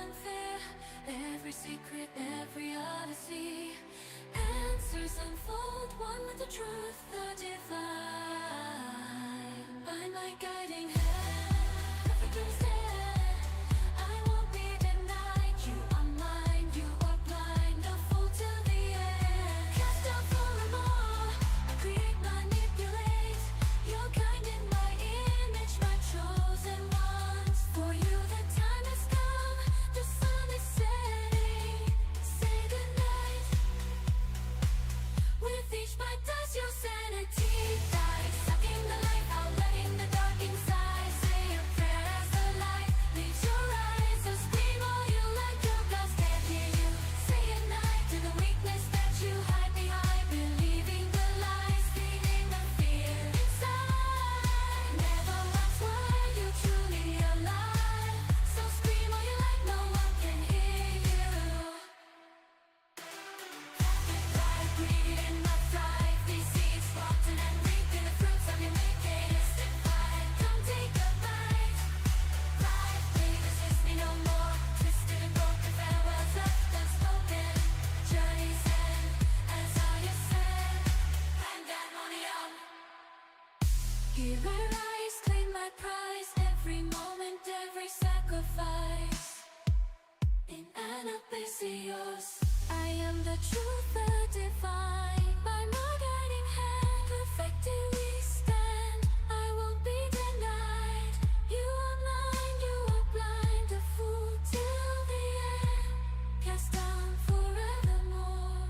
and fear, every secret, every odyssey. Answers unfold, one with the truth, the divine. By my guiding hand, perfect understand, I won't be denied. You are mine, you are blind, a fool till the end. Cast down forevermore, I create, manipulate. You're kind in my image, my chosen ones. For you the time has come, the sun is setting. Say goodnight. With each bite does your sanity die, sucking the life out, letting the dark inside. Say a prayer as the light leaves your eyes. So scream all you like, your glass can't hear you. Say at night to the weakness that you hide behind, believing the lies, feeding the fear inside. Never ask why you're truly alive. So scream all you like, no one can hear you. Like greed in my thrive, these seeds rotten and reaping the fruits of your wickedness divine. Come take a bite. Life, please resist me no more. Twisted and broken, farewells left unspoken. Journey's end, as all you said. Pandemonium. Here I rise, claim my prize. Every moment, every sacrifice. In an abyssios, I am the truth, the divine. By my guiding hand, perfected we stand. I won't be denied. You are mine, you are blind, a fool till the end. Cast down forevermore.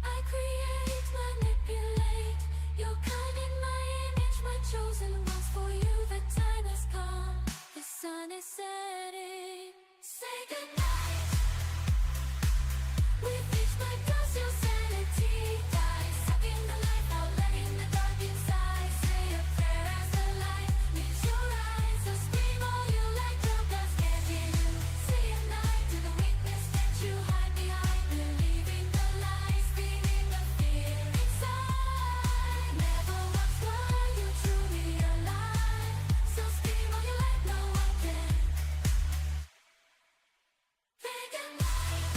I create, manipulate. You're kind in my image, my chosen ones. For you the time has come, the sun is setting. Say goodnight. With each bite does your sanity die, sucking the life out, letting the dark inside. Say a prayer as the light meets your eyes. So scream all you like, your glass can't hear you. Say at night to the weakness that you hide behind, believing the lies, feeding the fear inside. Never ask why you're truly alive. So scream all you like, no one can. Say goodnight.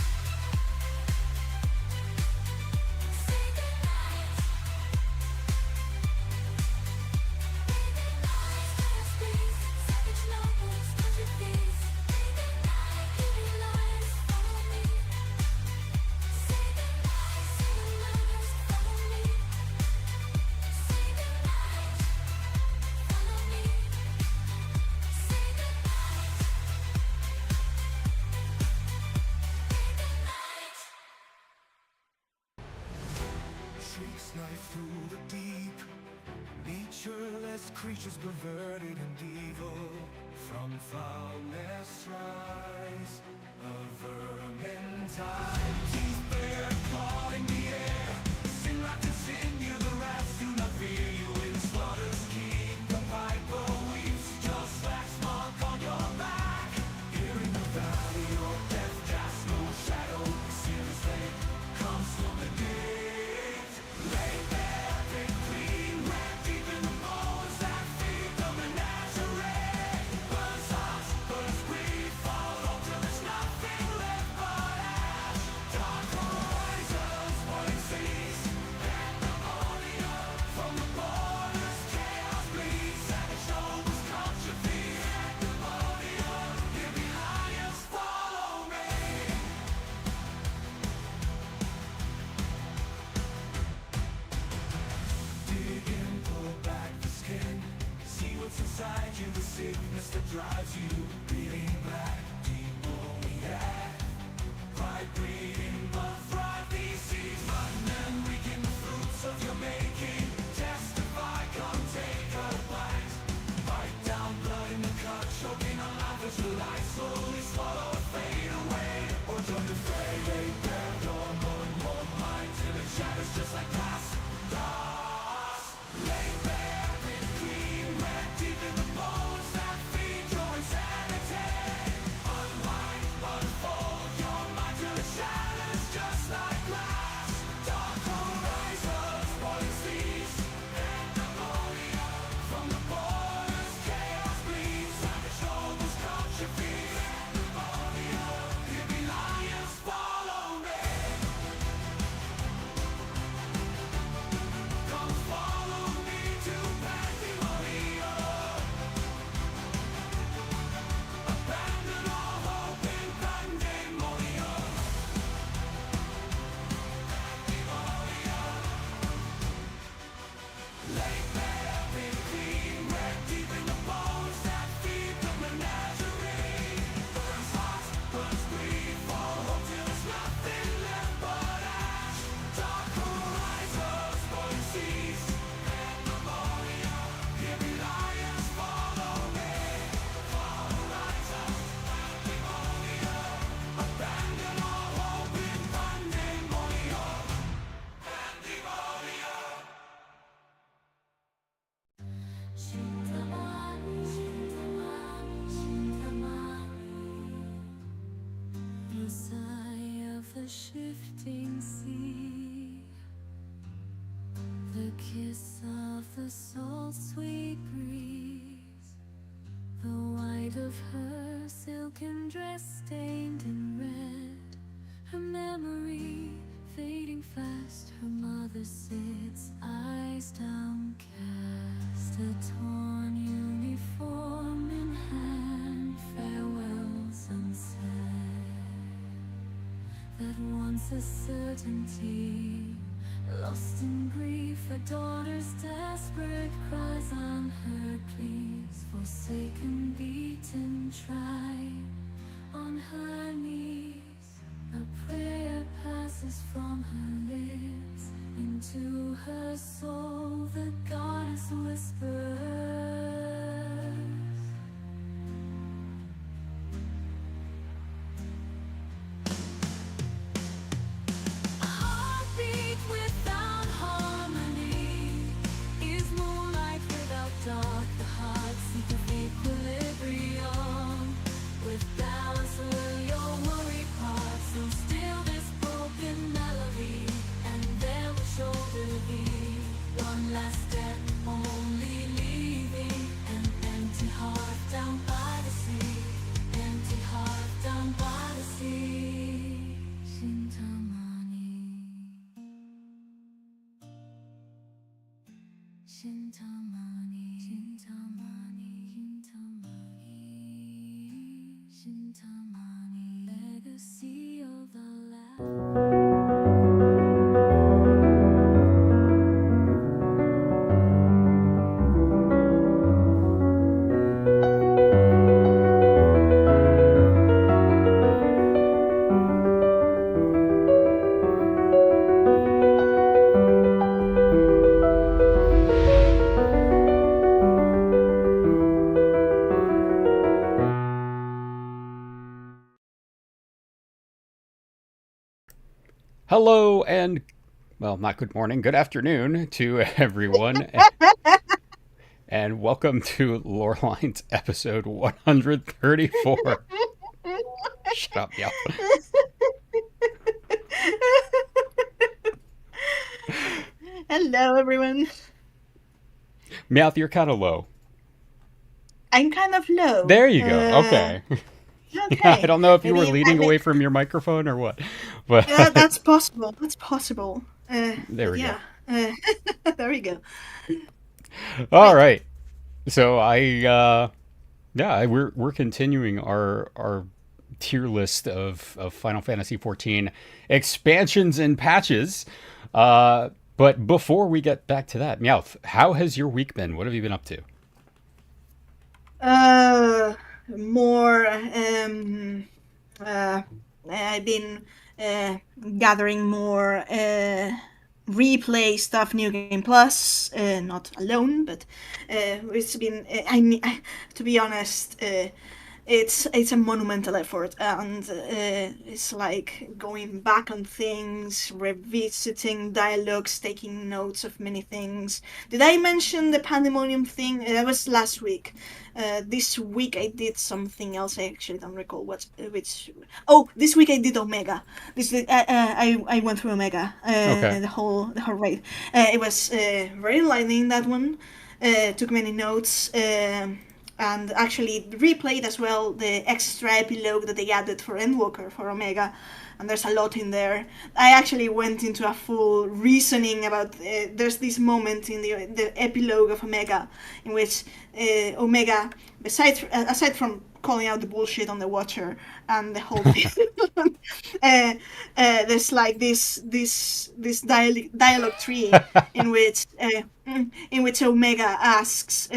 Say goodnight. Living lies, chaos breeze, savage nobles, country thieves. Say goodnight, hidden lies, follow me. Say goodnight, single lovers, follow me. Say goodnight, follow me. Say goodnight. Shrieks knife through the deep, natureless creatures perverted and evil. From foulness rise, a vermin tide. Teeth bare, clawing the air, sing like to sing you, the rats do not fear you. In slaughter's king, the piper weeps, just wax mark on your back. Here in the valley, your death casts no shadow. Serious flame comes from the gate. Lay bare, big clean, red deep in the bones that feed the menagerie. Burns hot, burns brief, follow till there's nothing left but ash. the shifting sea, the kiss of the salt sweet breeze, the white of her silken dress stained in red, her memory fading fast, her mother sits, eyes downcast, a torn uniform in hand, farewells unsaid, that once a certainty, lost in grief, a daughter's desperate cries, unheard pleas, forsaken, beaten, tried, on her knees, a prayer passes from her lips into her soul, the goddess whispers. A heartbeat without harmony is moonlight without dark. The heart seek of equilibrium with balance will your worry part. So still this broken melody, and then the shoulder thee. One last step, only leaving an empty heart down by the sea. Empty heart down by the sea. Shintamani. Shintamani. Shintamani. Shintamani. Shintamani. Legacy of the land. Hello and, well, not good morning, good afternoon to everyone, and welcome to Lorelines episode 134. Shut up, yeah. Hello, everyone. Mouth, you're kind of low. I'm kind of low. There you go. Okay. Okay. I don't know if you were Maybe leaning that away makes- from your microphone or what, but Yeah, that's possible. That's possible. there we yeah. There we go. All right. So we're continuing our tier list of Final Fantasy XIV expansions and patches. But before we get back to that, Meowth, how has your week been? What have you been up to? More. I've been gathering more replay stuff, New Game Plus. Not alone, but it's been. To be honest, it's a monumental effort, and it's like going back on things, revisiting dialogues, taking notes of many things. Did I mention the pandemonium thing? That was last week. This week I did something else. I actually don't recall which. Oh, this week I did Omega. I went through Omega. Okay. The whole raid. It was very enlightening, that one. Took many notes. And actually replayed as well the extra epilogue that they added for Endwalker for Omega, and there's a lot in there. I actually went into a full reasoning about. There's this moment in the epilogue of Omega in which Omega, aside from calling out the bullshit on the Watcher and the whole thing, there's like this dialogue tree in which Omega asks.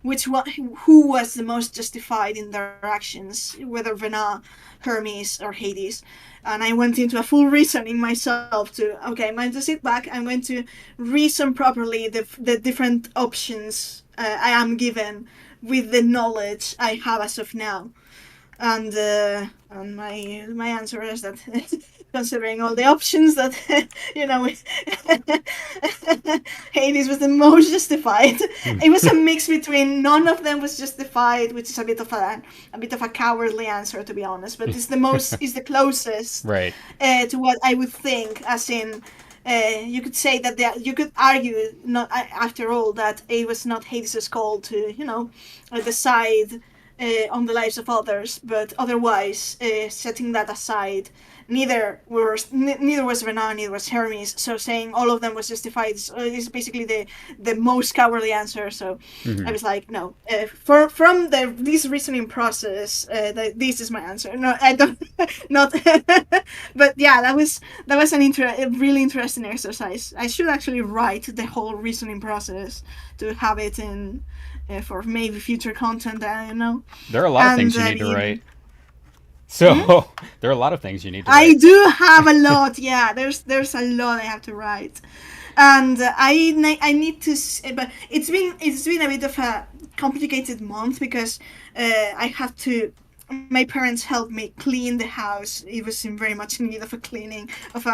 Who was the most justified in their actions, whether Vena, Hermes, or Hades? And I went into a full reasoning myself I'm going to sit back, I'm going to reason properly the different options I am given with the knowledge I have as of now. And my answer is that considering all the options that Hades was the most justified. It was a mix between none of them was justified, which is a bit of a cowardly answer, to be honest. But it's the most is the closest Right. to what I would think. As in, you could say that you could argue, not after all, that it was not Hades' call to decide on the lives of others, but otherwise, setting that aside, neither was Renan, neither was Hermes. So saying all of them was justified is basically the most cowardly answer. So I was like, no. From this reasoning process, this is my answer. No, I don't. Not. But yeah, that was a really interesting exercise. I should actually write the whole reasoning process to have it in. For maybe future content, I don't know. There are a lot of things you need to write. So there are a lot of things you need to write. I do have a lot. Yeah, there's a lot I have to write, and I need to. But it's been a bit of a complicated month because I have to. My parents helped me clean the house. It was in very much in need of a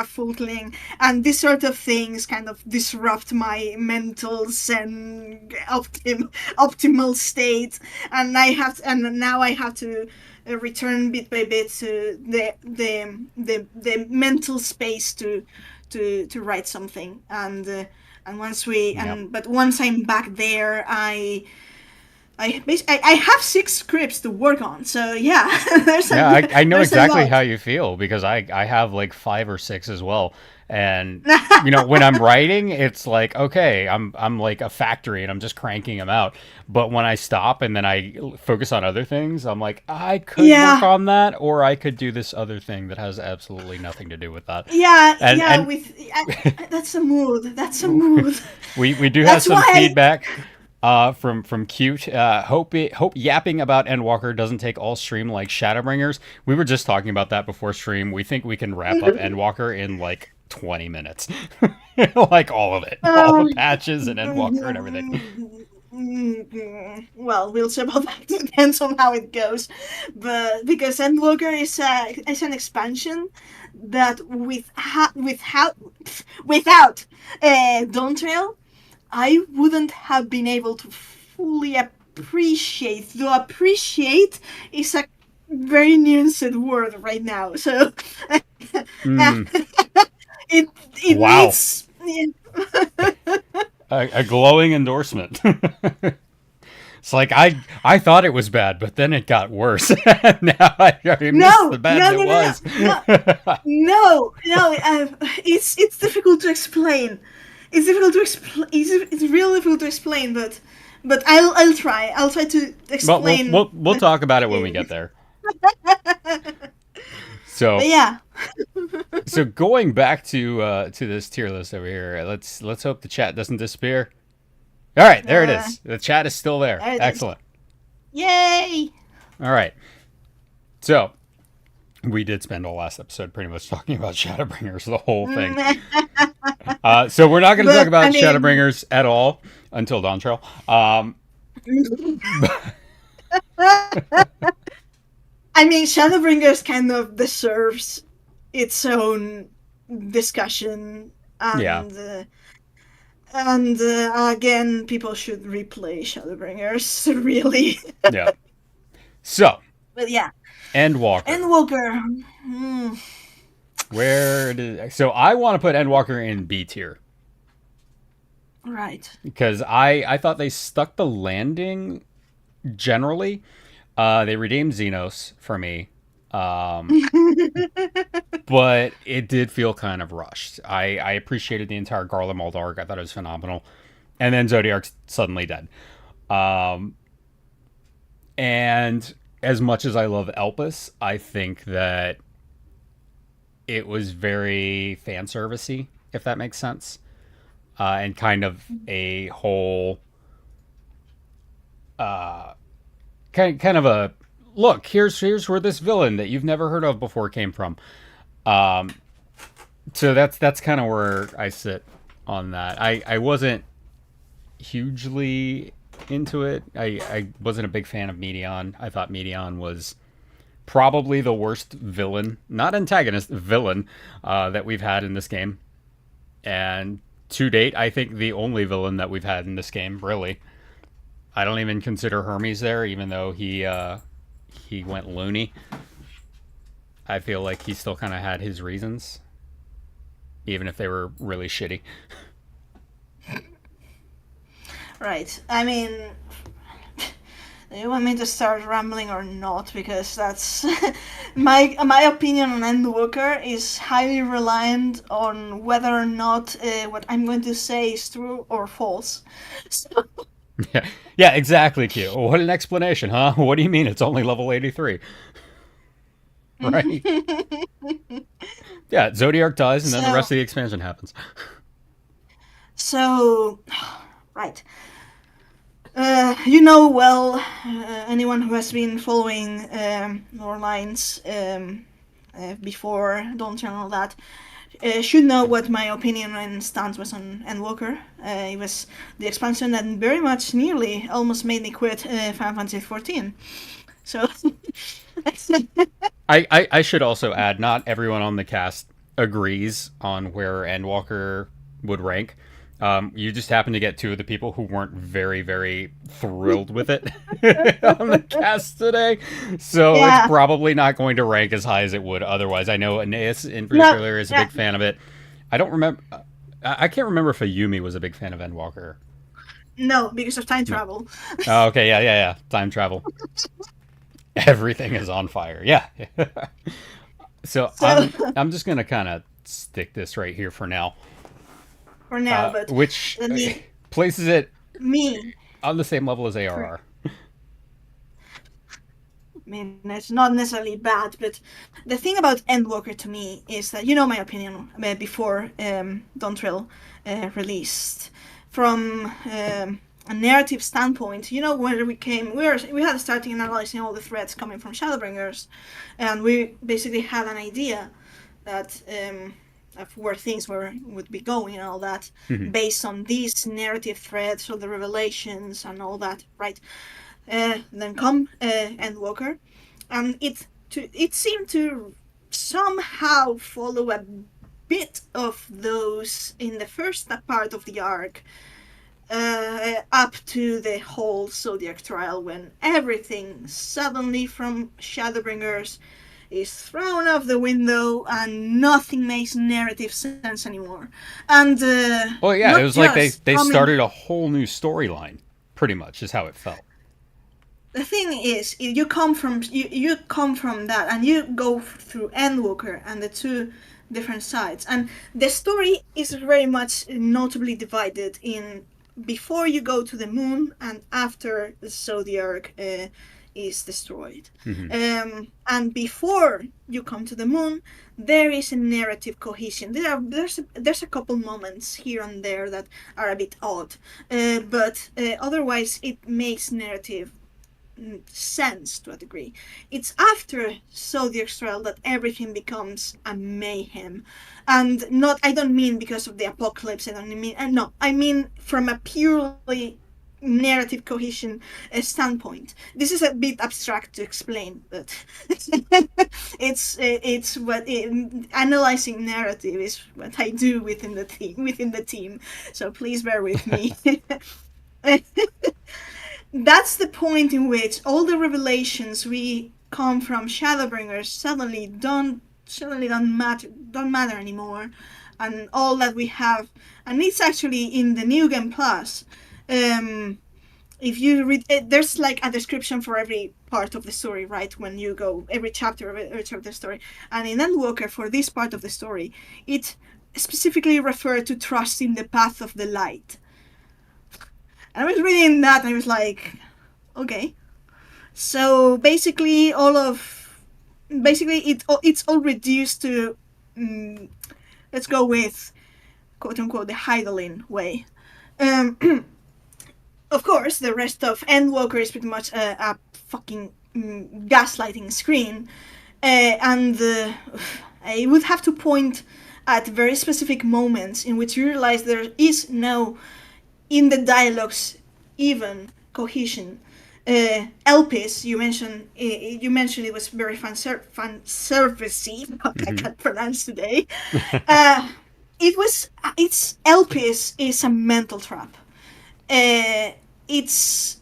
full cleaning, and this sort of things kind of disrupt my mental and optimal state. And now I have to return bit by bit to the mental space to write something. And but once I'm back there, I have 6 scripts to work on, so yeah. I know exactly how you feel because I have like 5 or 6 as well. And when I'm writing, it's like, okay, I'm like a factory and I'm just cranking them out. But when I stop and then I focus on other things, I'm like, I could work on that, or I could do this other thing that has absolutely nothing to do with that. That's a mood. That's a mood. We do have some feedback. From Cute, hope yapping about Endwalker doesn't take all stream like Shadowbringers. We were just talking about that before stream. We think we can wrap up Endwalker in like 20 minutes, like all of it, all the patches and Endwalker and everything. Well, we'll see about that. Depends on how it goes, but because Endwalker is an expansion that without Dawn Trail, I wouldn't have been able to fully appreciate. Though appreciate is a very nuanced word right now. So it wow. needs a glowing endorsement. It's like I thought it was bad, but then it got worse. Now I miss the bad it was. No. It's difficult to explain. It's difficult to explain. It's really difficult to explain, but I'll try. I'll try to explain. We'll talk about it when we get there. So but yeah. So going back to this tier list over here, let's hope the chat doesn't disappear. All right, there it is. The chat is still there. Excellent. Yay! All right. So we did spend all last episode pretty much talking about Shadowbringers, the whole thing. So we're not going to talk about Shadowbringers at all until Dawn Trail. Shadowbringers kind of deserves its own discussion, and again, people should replay Shadowbringers, really. Yeah. So. But yeah. Endwalker. So I want to put Endwalker in B tier. Right. Because I thought they stuck the landing generally. They redeemed Xenos for me. But it did feel kind of rushed. I appreciated the entire Garlemald arc. I thought it was phenomenal. And then Zodiark's suddenly dead. And as much as I love Elpis, I think that it was very fan servicey, if that makes sense. And kind of a whole kind of a look, here's where this villain that you've never heard of before came from. So that's kind of where I sit on that. I wasn't hugely into it. I wasn't a big fan of Medion. I thought Medion was probably the worst villain, not antagonist, villain that we've had in this game. And to date, I think the only villain that we've had in this game, really. I don't even consider Hermes there, even though he went loony. I feel like he still kind of had his reasons, even if they were really shitty. Right. I mean, do you want me to start rambling or not? Because that's my opinion on Endwalker is highly reliant on whether or not what I'm going to say is true or false. So, Yeah, yeah, exactly, Q. What an explanation, huh? What do you mean it's only level 83? Right? Yeah, Zodiac dies and then the so, rest of the expansion happens. so, right. You know well, anyone who has been following Lore Lines before Dawn and all that should know what my opinion and stance was on Endwalker. It was the expansion that very much nearly almost made me quit Final Fantasy XIV. So, I should also add, not everyone on the cast agrees on where Endwalker would rank. You just happen to get two of the people who weren't very, very thrilled with it on the cast today. So yeah. it's probably not going to rank as high as it would otherwise. I know Aeneas in particular is a big fan of it. I don't remember. I can't remember if Ayumi was a big fan of Endwalker. No, because of time travel. Oh, okay, yeah. Time travel. Everything is on fire. Yeah. So I'm just gonna kind of stick this right here for now. For now, but Which me, places it me. on the same level as ARR. I mean, it's not necessarily bad, but the thing about Endwalker to me is that, you know my opinion before Dawntrail released. From a narrative standpoint, you know, where we had started analyzing all the threats coming from Shadowbringers, and we basically had an idea that of where things would be going and all that, based on these narrative threads or the revelations and all that, right? Then come Endwalker, and it seemed to somehow follow a bit of those in the first part of the arc, up to the whole Zodiac trial, when everything suddenly from Shadowbringers is thrown off the window and nothing makes narrative sense anymore. And Well, yeah, it was like they coming... started a whole new storyline, pretty much, is how it felt. The thing is, you come from that, and you go through Endwalker and the two different sides, and the story is very much notably divided in before you go to the moon and after the Zodiac is destroyed. And before you come to the moon, there is a narrative cohesion. There's a couple moments here and there that are a bit odd, but otherwise it makes narrative sense to a degree. It's after Zodiac's trial that everything becomes a mayhem, and I don't mean because of the apocalypse. I mean from a purely narrative cohesion standpoint. This is a bit abstract to explain, but it's what analyzing narrative is what I do within the team. So please bear with me. That's the point in which all the revelations we come from Shadowbringers suddenly don't matter anymore, and all that we have, and it's actually in the New Game Plus. If you read, there's like a description for every part of the story, right? When you go every chapter of the story, and in Endwalker for this part of the story, it specifically referred to trusting the path of the light. And I was reading that and I was like, okay. So basically it's all reduced to, let's go with, quote unquote, the Heidelin way. Of course, the rest of Endwalker is pretty much a fucking gaslighting screen. And I would have to point at very specific moments in which you realize there is no, in the dialogues, even cohesion. Elpis, you mentioned it was very fan servicey. I can't pronounce today. Uh, it's Elpis is a mental trap. It's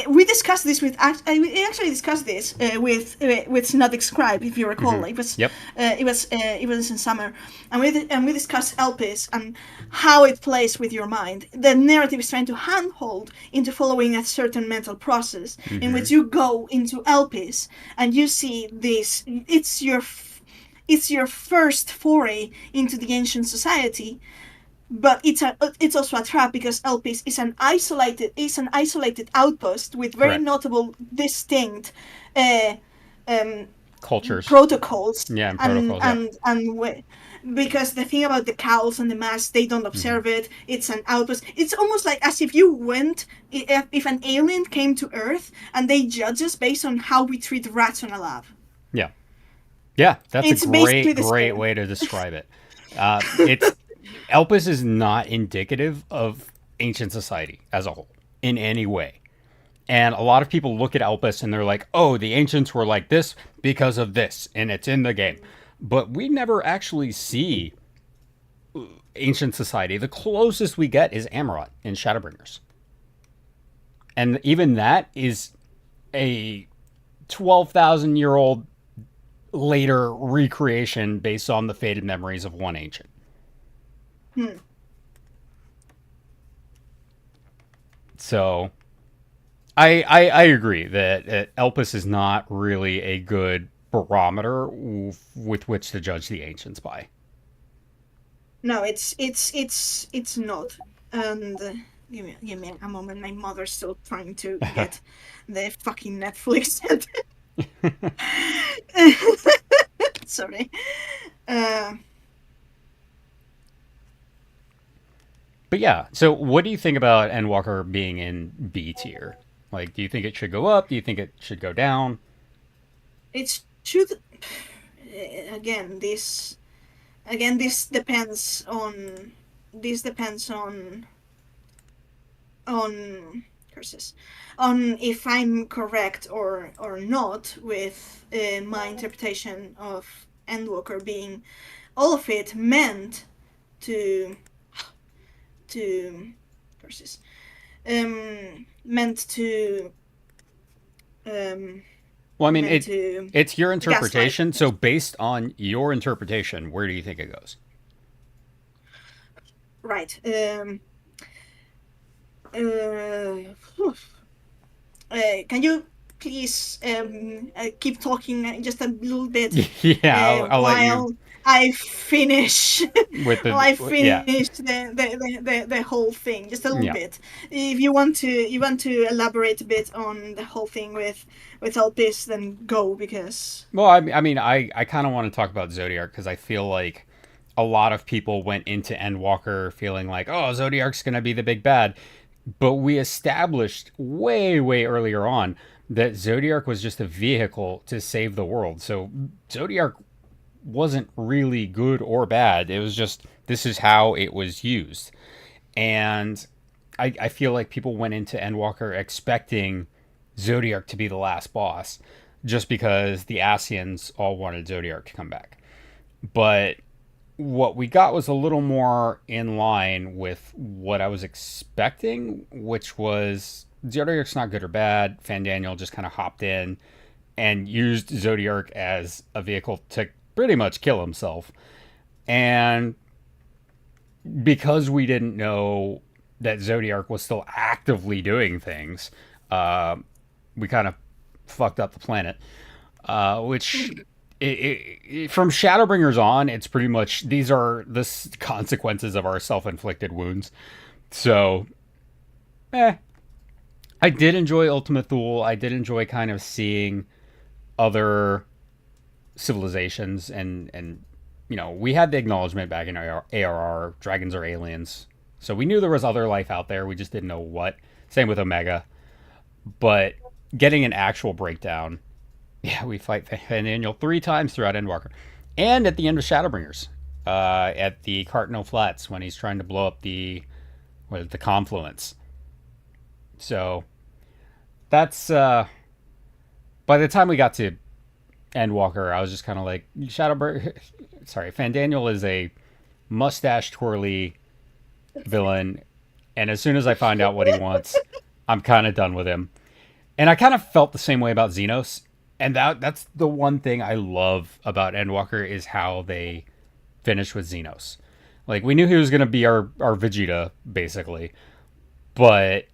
we discussed this with we actually discussed this with Synodic Scribe, if you recall. It was Yep. it was in summer, and we discussed Elpis and how it plays with your mind. The narrative is trying to handhold into following a certain mental process in which you go into Elpis and you see this. It's your first foray into the ancient society, but it's also a trap because Elpis is an isolated outpost with very Correct. notable, distinct uh, Cultures. protocols. Yeah, and and protocols. Yeah. because the thing about the cowls and the masks, they don't observe it. It's an outpost. It's almost like as if you went, if an alien came to Earth and they judge us based on how we treat rats in a lab. Yeah. Yeah. That's It's a basically great, the great same. way to describe it. It's Elpis is not indicative of ancient society as a whole in any way. And a lot of people look at Elpis and they're like, oh, the ancients were like this because of this, and it's in the game. But we never actually see ancient society. The closest we get is Amarot in Shadowbringers. And even that is a 12,000-year-old later recreation based on the faded memories of one ancient. So I agree that Elpis is not really a good barometer with which to judge the ancients by. No, it's not. And give me a moment. My mother's still trying to get the fucking Netflix. Sorry. Uh, But yeah, so what do you think about Endwalker being in B tier? Like, do you think it should go up? Do you think it should go down? it should. Again, this depends on. This depends on curses, on if I'm correct or not with my interpretation of Endwalker being all of it to to curses, meant to Well, I mean, meant to it's your gaslight. interpretation. So based on your interpretation, where do you think it goes? Right. Phew. Can you please keep talking just a little bit Yeah, I'll let you while I finish with while I yeah, finish the whole thing, just a little yeah. bit. If you want to elaborate a bit on the whole thing with Elpis, then go because Well, I mean, I kind of want to talk about Zodiark because I feel like a lot of people went into Endwalker feeling like, oh, Zodiark's going to be the big bad. But we established way, way earlier on that Zodiark was just a vehicle to save the world. So Zodiark wasn't really good or bad. It was just, this is how it was used. And I feel like people went into Endwalker expecting Zodiark to be the last boss just because the Asians all wanted Zodiark to come back. But what we got was a little more in line with what I was expecting, which was Zodiark's not good or bad. Fandaniel just kind of hopped in and used Zodiark as a vehicle to pretty much kill himself. And because we didn't know that Zodiark was still actively doing things, we kind of fucked up the planet. Which from Shadowbringers on, it's pretty much these are the consequences of our self-inflicted wounds. So, I did enjoy Ultima Thule. I did enjoy kind of seeing other civilizations and we had the acknowledgement back in ARR, dragons are aliens. So we knew there was other life out there. We just didn't know what. Same with Omega. But getting an actual breakdown, yeah, we fight Fandaniel 3 times throughout Endwalker. And at the end of Shadowbringers, at the Cardinal Flats when he's trying to blow up the confluence. So that's by the time we got to Endwalker, I was just kind of like Shadowbreaker. Sorry, Fandaniel is a mustache twirly villain, and as soon as I find out what he wants, I'm kind of done with him. And I kind of felt the same way about Xenos, and that's the one thing I love about Endwalker is how they finished with Xenos. Like we knew he was gonna be our Vegeta basically, but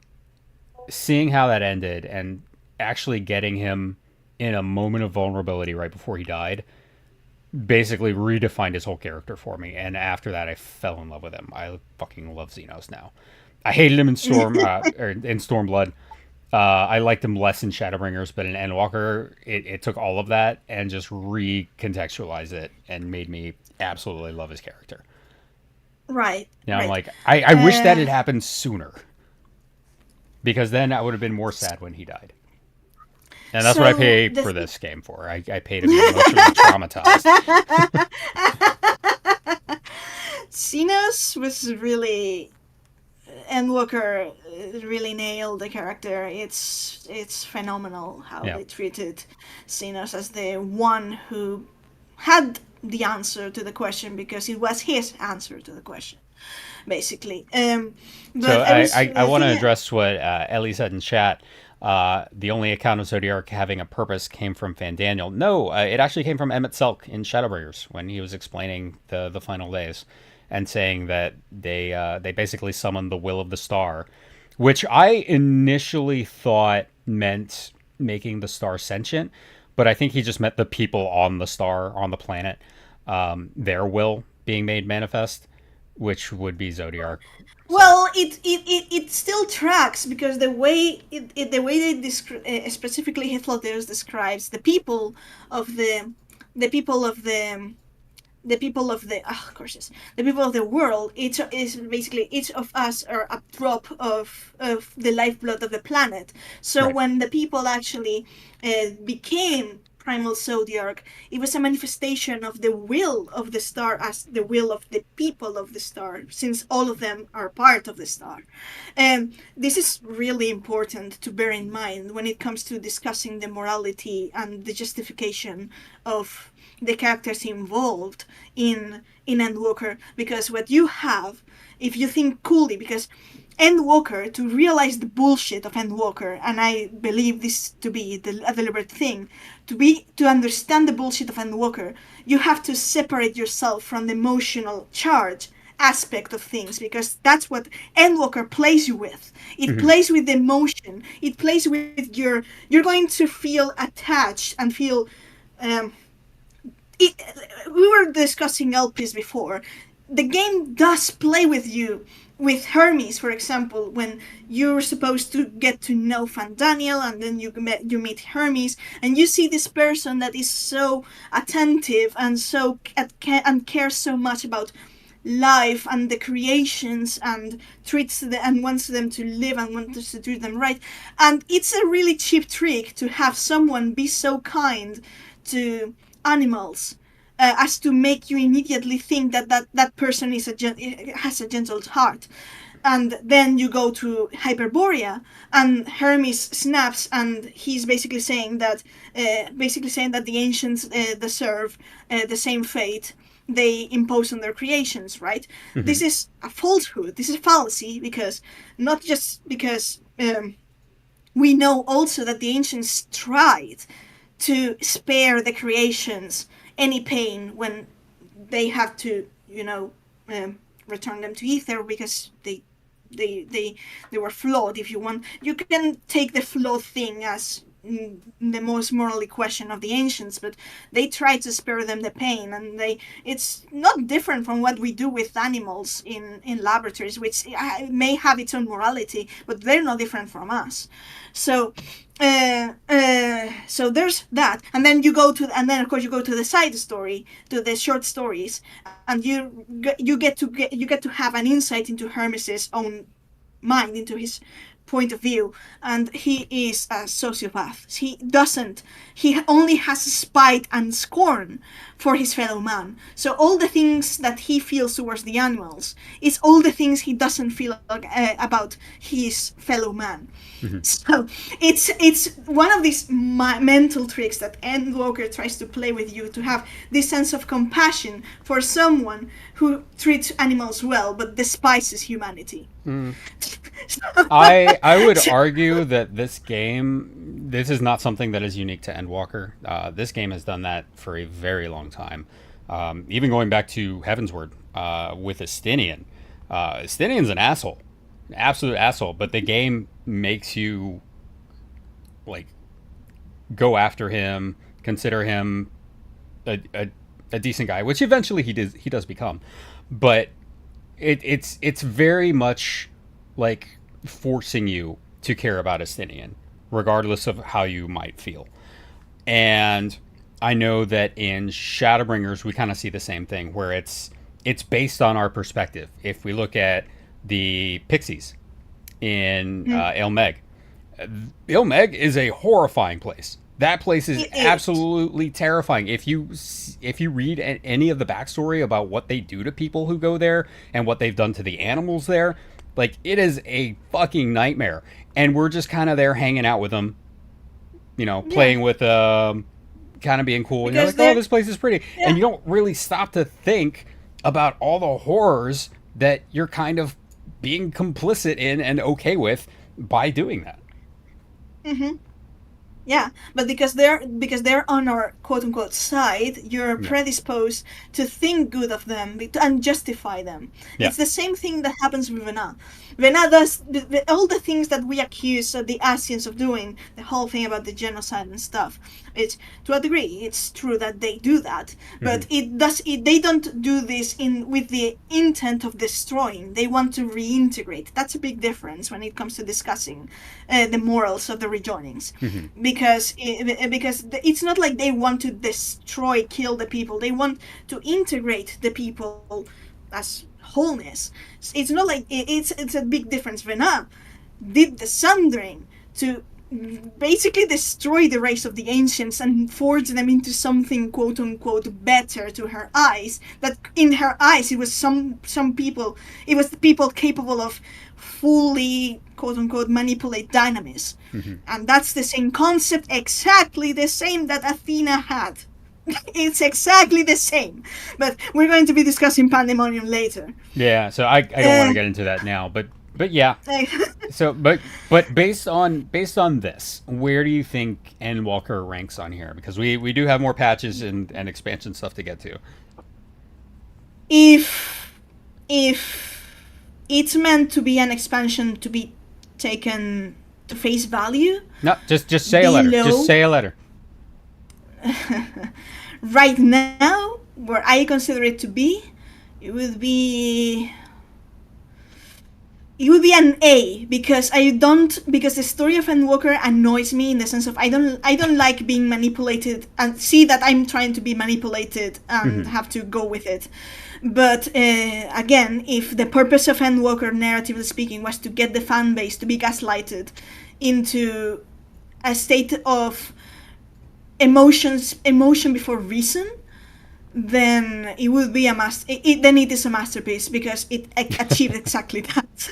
seeing how that ended and actually getting him in a moment of vulnerability right before he died basically redefined his whole character for me. And after that, I fell in love with him. I fucking love Xenos now. I hated him in or in Stormblood. I liked him less in Shadowbringers, but in Endwalker, it took all of that and just recontextualized it and made me absolutely love his character. Right. Yeah, Right. I'm like, I wish that had happened sooner because then I would have been more sad when he died. And that's what I So pay the for this game for. I pay to be emotionally traumatized. Xenos was really Endwalker really nailed the character. It's phenomenal how Yeah. they treated Xenos as the one who had the answer to the question because it was his answer to the question, basically. But So I was I want to thinking, address what Ellie said in chat. The only account of Zodiark having a purpose came from Fandaniel. No, it actually came from Emmett Selk in Shadowbringers when he was explaining the final days and saying that they basically summoned the will of the star, which I initially thought meant making the star sentient, but I think he just meant the people on the star on the planet, their will being made manifest, which would be Zodiark. So well, it still tracks because the way they specifically Hitler describes of the the people of the the people of the of course yes, the people of the world, each is basically each of us are a drop of the lifeblood of the planet. So right. when the people actually became primal zodiac, it was a manifestation of the will of the star as the will of the people of the star, since all of them are part of the star. And this is really important to bear in mind when it comes to discussing the morality and the justification of the characters involved in Endwalker, because what you have, if you think coolly, because Endwalker, to realize the bullshit of Endwalker, and I believe this to be a deliberate thing, to understand the bullshit of Endwalker, you have to separate yourself from the emotional charge aspect of things, because that's what Endwalker plays you with. It Hmm. plays with the emotion. It plays with you're going to feel attached and feel um, it, we were discussing LPs before. The game does play with you. With Hermes, for example, when you're supposed to get to know Fandaniel, and then you meet Hermes, and you see this person that is so attentive and and cares so much about life and the creations, and and wants them to live and wants to treat them right. And it's a really cheap trick to have someone be so kind to animals, as to make you immediately think that person has a gentle heart. And then you go to Hyperborea, and Hermes snaps, and he's basically saying that the ancients deserve the same fate they impose on their creations, right? Hmm. This is a falsehood. This is a fallacy, because not just because we know also that the ancients tried to spare the creations any pain when they have to, return them to ether, because they were flawed. If you want, you can take the flawed thing as the most morally question of the ancients, but they try to spare them the pain, and it's not different from what we do with animals in laboratories, which may have its own morality, but they're no different from us. So so there's that, and then and then of course you go to the side story, to the short stories, and you get to have an insight into Hermes's own mind, into his point of view, and he is a sociopath. He only has spite and scorn for his fellow man. So all the things that he feels towards the animals is all the things he doesn't feel about his fellow man. So it's one of these mental tricks that Endwalker tries to play with you, to have this sense of compassion for someone who treats animals well but despises humanity. I would argue that this is not something that is unique to Endwalker. This game has done that for a very long time. Even going back to Heavensward with Estinian. Estinian's an asshole. An absolute asshole. But the game makes you like go after him, consider him a decent guy, which eventually he does become. But it's very much like forcing you to care about Estinian, regardless of how you might feel. And I know that in Shadowbringers we kind of see the same thing, where it's based on our perspective. If we look at the Pixies in Ilmeg, Ilmeg is a horrifying place. That place is absolutely terrifying. If you read any of the backstory about what they do to people who go there and what they've done to the animals there, like, it is a fucking nightmare. And we're just kind of there hanging out with them, playing with kind of being cool. And you're like, oh, this place is pretty. Yeah. And you don't really stop to think about all the horrors that you're kind of being complicit in and okay with by doing that. Mm-hmm. Yeah, but because they're on our quote unquote side, you're predisposed to think good of them and justify them. Yeah. It's the same thing that happens with Vena. Vena does all the things that we accuse the Asians of doing, the whole thing about the genocide and stuff. It's, to a degree, it's true that they do that, but they don't do this with the intent of destroying. They want to reintegrate. That's a big difference when it comes to discussing the morals of the rejoinings. Because it's not like they want to destroy, kill the people. They want to integrate the people as wholeness. It's not like it's a big difference. Vena did the Sundering to basically destroy the race of the ancients and forge them into something quote unquote better to her eyes. That in her eyes it was some people. It was the people capable of fully quote unquote manipulate dynamis. And that's the same concept, exactly the same that Athena had. It's exactly the same, but we're going to be discussing Pandemonium later. Yeah, so I don't want to get into that now, but yeah. So but based on this, where do you think Endwalker ranks on here? Because we do have more patches and expansion stuff to get to. If it's meant to be an expansion to be taken to face value, no, just say a letter. Just say a letter. Right now, where I consider it to be, it would be an A, because the story of Endwalker annoys me in the sense of I don't like being manipulated and see that I'm trying to be manipulated and have to go with it. But again, if the purpose of Endwalker, narratively speaking, was to get the fan base to be gaslighted into a state of emotion before reason, then it would be then it is a masterpiece, because it achieved exactly that.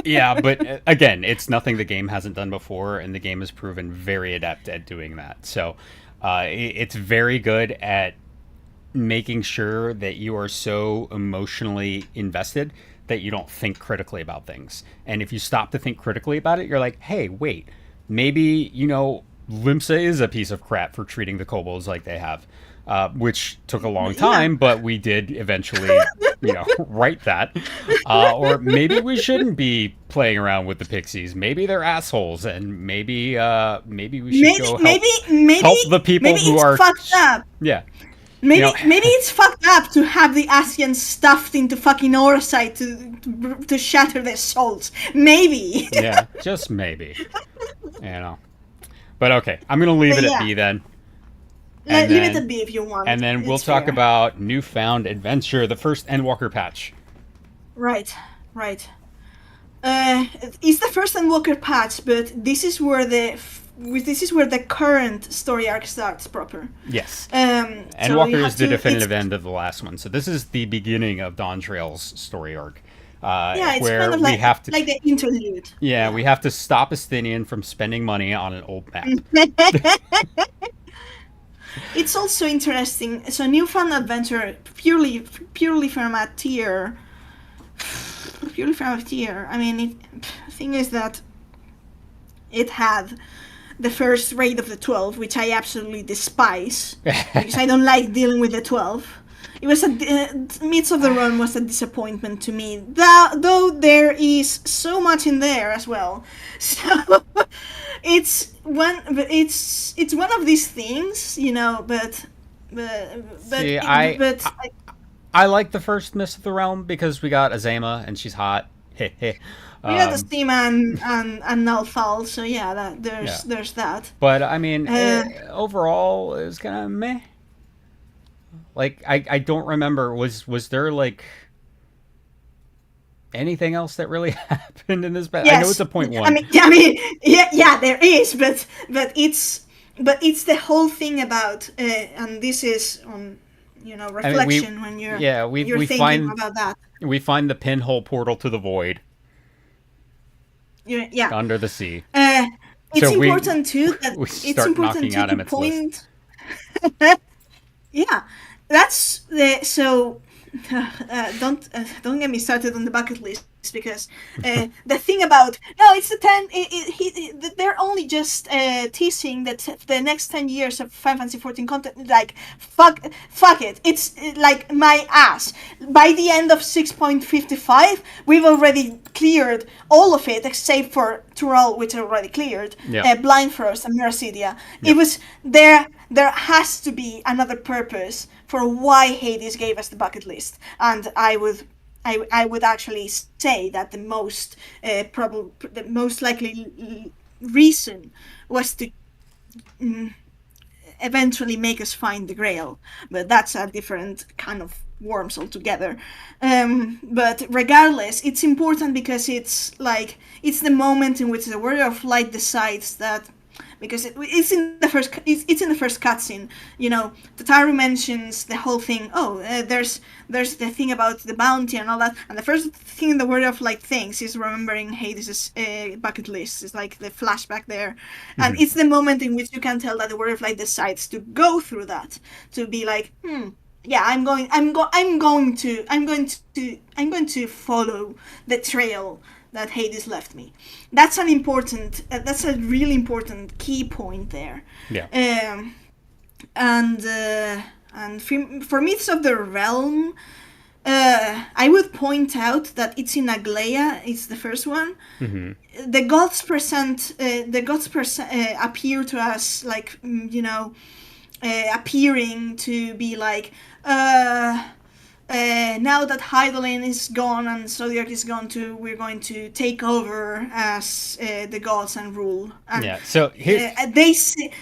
Yeah, but again, it's nothing the game hasn't done before, and the game has proven very adept at doing that. So it's very good at making sure that you are so emotionally invested that you don't think critically about things. And if you stop to think critically about it, you're like, hey, wait, maybe, Limsa is a piece of crap for treating the kobolds like they have, which took a long time, but we did eventually, write that. Or maybe we shouldn't be playing around with the pixies. Maybe they're assholes, and maybe we should help the people who are fucked up. Yeah. Maybe it's fucked up to have the Asians stuffed into fucking Orsite to shatter their souls. Maybe. Yeah, just maybe. But okay, I'm going to leave it at B then. Leave it at B if you want. And then we'll talk about Newfound Adventure, the first Endwalker patch. Right. It's the first Endwalker patch, but this is where the current story arc starts proper. Yes. So Endwalker you is have the to. definitive It's, end of the last one. So this is the beginning of Dawn Trail's story arc, yeah, it's where kind of we have to. like the interlude. Yeah, Yeah. we have to stop Estinian from spending money on an old map. It's also interesting. So New Fun Adventure purely from a tier. Purely from a tier. I mean, thing is that it had the first raid of the 12, which I absolutely despise because I don't like dealing with the 12. It was Midst of the Run was a disappointment to me, though there is so much in there as well. So it's one of these things, you know. See, But I like the first Miss of the Realm because we got Azema and she's hot. we got the Steam and Nalfal, so yeah, there's that. But I mean, Uh, overall, it was kind of meh. Like I don't remember. Was there like anything else that really happened in this battle? I know it's a point one. Yeah, there is, but it's the whole thing about, and this is on, you know, reflection when you're you're we thinking find about that. we find the pinhole portal to the void Yeah. under the sea. It's So we- important too that we it's start important knocking too out to Emmett's list. point. Yeah, that's the so. Don't get me started on the bucket list because the thing about it's the 10. They're only just teasing that the next 10 years of Final Fantasy 14 content. Like fuck it. It's like my ass. By the end of 6.55, we've already cleared all of it except for Tural, which are already cleared. Yeah. Blind Frost and Meracidia. It was there. There has to be another purpose for why Hades gave us the bucket list, and I would actually say that the most likely reason was to eventually make us find the Grail, but that's a different kind of worms altogether. But regardless, it's important because it's the moment in which the Warrior of Light decides that. Because it's in the first cutscene, you know. Tataru mentions the whole thing. There's the thing about the bounty and all that, and the first thing the Warrior of Light thinks is remembering Hades' bucket list. It's like the flashback there, and it's the moment in which you can tell that the Warrior of Light decides to go through that, to be like, yeah, I'm going to follow the trail that Hades left me. That's a really important key point there. Yeah. And for Myths of the Realm, I would point out that it's in Aglaia. It's the first one. Mm-hmm. The gods appear to us like appearing to be like. Now that Hydaelyn is gone and Zodiac is gone too, we're going to take over as the gods and rule. And, Yeah. So here, they say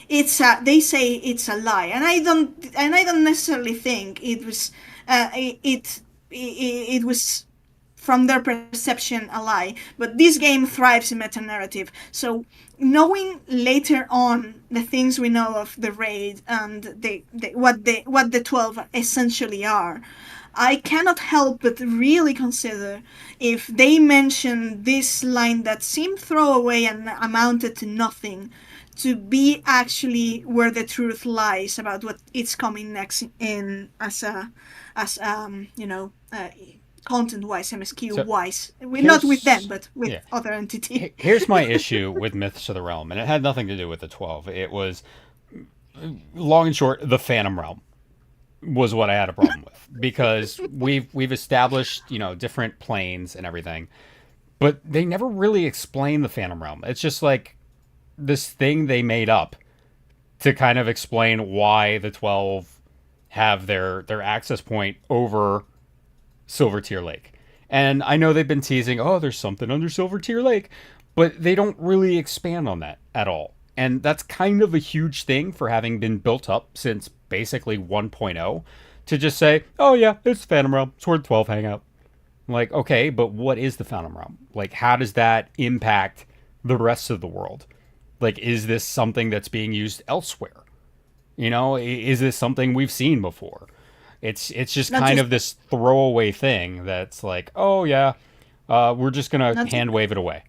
it's a lie, and I don't necessarily think it was it was from their perception a lie. But this game thrives in meta narrative, so knowing later on the things we know of the raid and what the 12 essentially are, I cannot help but really consider if they mention this line that seemed throwaway and amounted to nothing to be actually where the truth lies about what is coming next in as content-wise, MSQ-wise. Not with them, but with other entities. Here's my issue with Myths of the Realm, and it had nothing to do with the 12. It was, long and short, the Phantom Realm was what I had a problem with. Because we've established, different planes and everything, but they never really explain the Phantom Realm. It's just like this thing they made up to kind of explain why the 12 have their access point over Silvertear Lake. And I know they've been teasing, there's something under Silvertear Lake, but they don't really expand on that at all. And that's kind of a huge thing for having been built up since basically 1.0 to just say, oh yeah, it's Phantom Realm, it's where the 12 hang out. Like, okay, but what is the Phantom Realm? Like, how does that impact the rest of the world? Like, is this something that's being used elsewhere? You know, is this something we've seen before? It's just Not kind just of this throwaway thing that's like, oh yeah, we're just gonna not hand wave it away.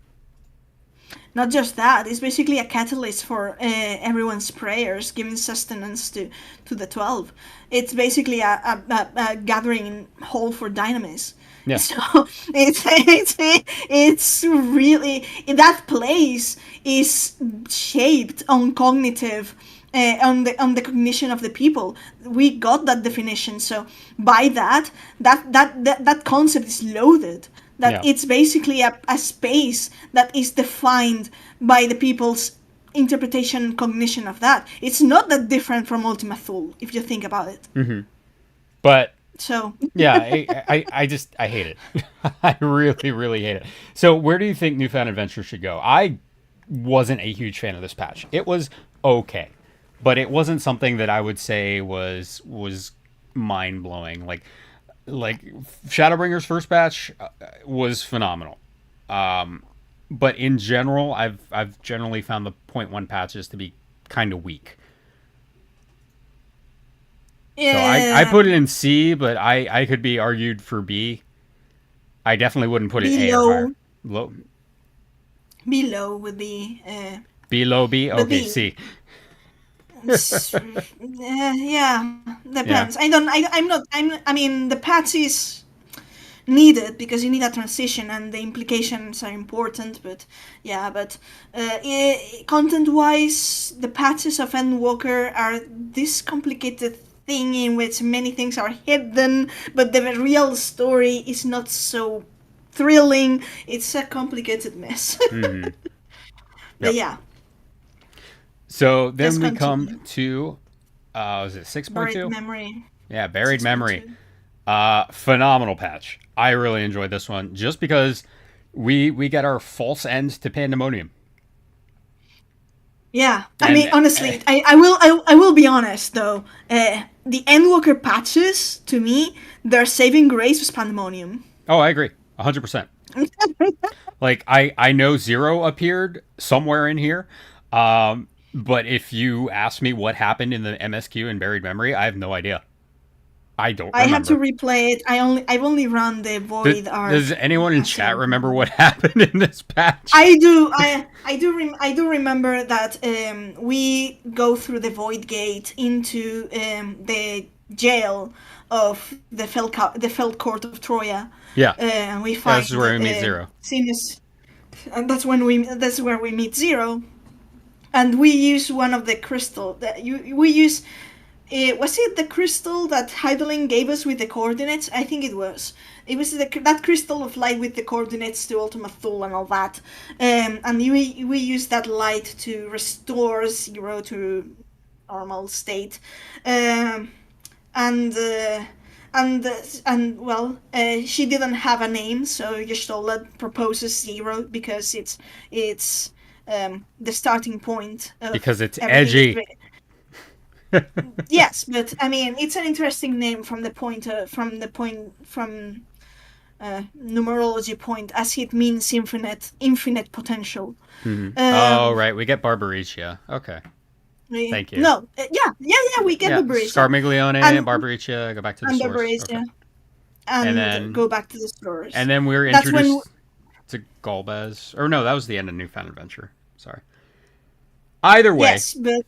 not just that. It's basically a catalyst for everyone's prayers, giving sustenance to the 12. It's basically a gathering hall for dynamis. Yeah. So it's really, that place is shaped on cognitive, on the cognition of the people. We got that definition. So by that concept is loaded. That Yeah. it's basically a space that is defined by the people's interpretation and cognition of that. It's not that different from Ultima Thule if you think about it. But So yeah, I hate it. I really, really hate it. So where do you think Newfound Adventure should go? I wasn't a huge fan of this patch. It was okay, but it wasn't something that I would say was mind blowing. Like Shadowbringer's first patch was phenomenal. But in general, I've generally found the point 1 patches to be kind of weak. So I put it in C, but I could be argued for B. I definitely wouldn't put it A or higher. Low. below would be Below B? but Okay, B. C. Yeah, depends. I mean, the patch is needed because you need a transition and the implications are important, but yeah, but content wise, the patches of Endwalker are this complicated thing in which many things are hidden, but the real story is not so thrilling. It's a complicated mess. But Yep. yeah, So then just we continue. come to, was it Buried 6.2? memory. Yeah, Buried Memory. 6.2. Phenomenal patch. I really enjoyed this one just because we get our false end to Pandemonium. Yeah, I And mean, honestly, I will be honest though. The Endwalker patches, to me, their saving grace was Pandemonium. oh, I agree. 100%. Like I know Zero appeared somewhere in here. But if you ask me what happened in the MSQ in Buried Memory, I have no idea. I don't I had to remember. replay it. I've only run the Void arc. Does anyone in a chat single remember time. what happened in this patch? I do remember that we go through the Void Gate into the jail of the Felt Court of Troya. Yeah. And we Yeah, find this is where we meet Zero. Sinus, and that's where we meet Zero, and we use one of the crystal that we use. Was it the crystal that Heidelin gave us with the coordinates? I think it was. It was that crystal of light with the coordinates to Ultima Thule and all that. And we use that light to restore Zero to normal state. And well, she didn't have a name, so Gestalt proposes Zero because it's the starting point of Because it's everything. edgy. Yes, but I mean, it's an interesting name from numerology point, as it means infinite potential. Oh, right. We get Barbaricia. Okay. Thank you. No, yeah, we get Yeah. Barbariccia Scarmiglione, and Barbaricia, go back to the and source. Barbariccia, Okay. and then- go back to the source. And then we were That's when- introduced to Golbez. Or no, that was the end of Newfound Adventure. Sorry. Either way. Yes, but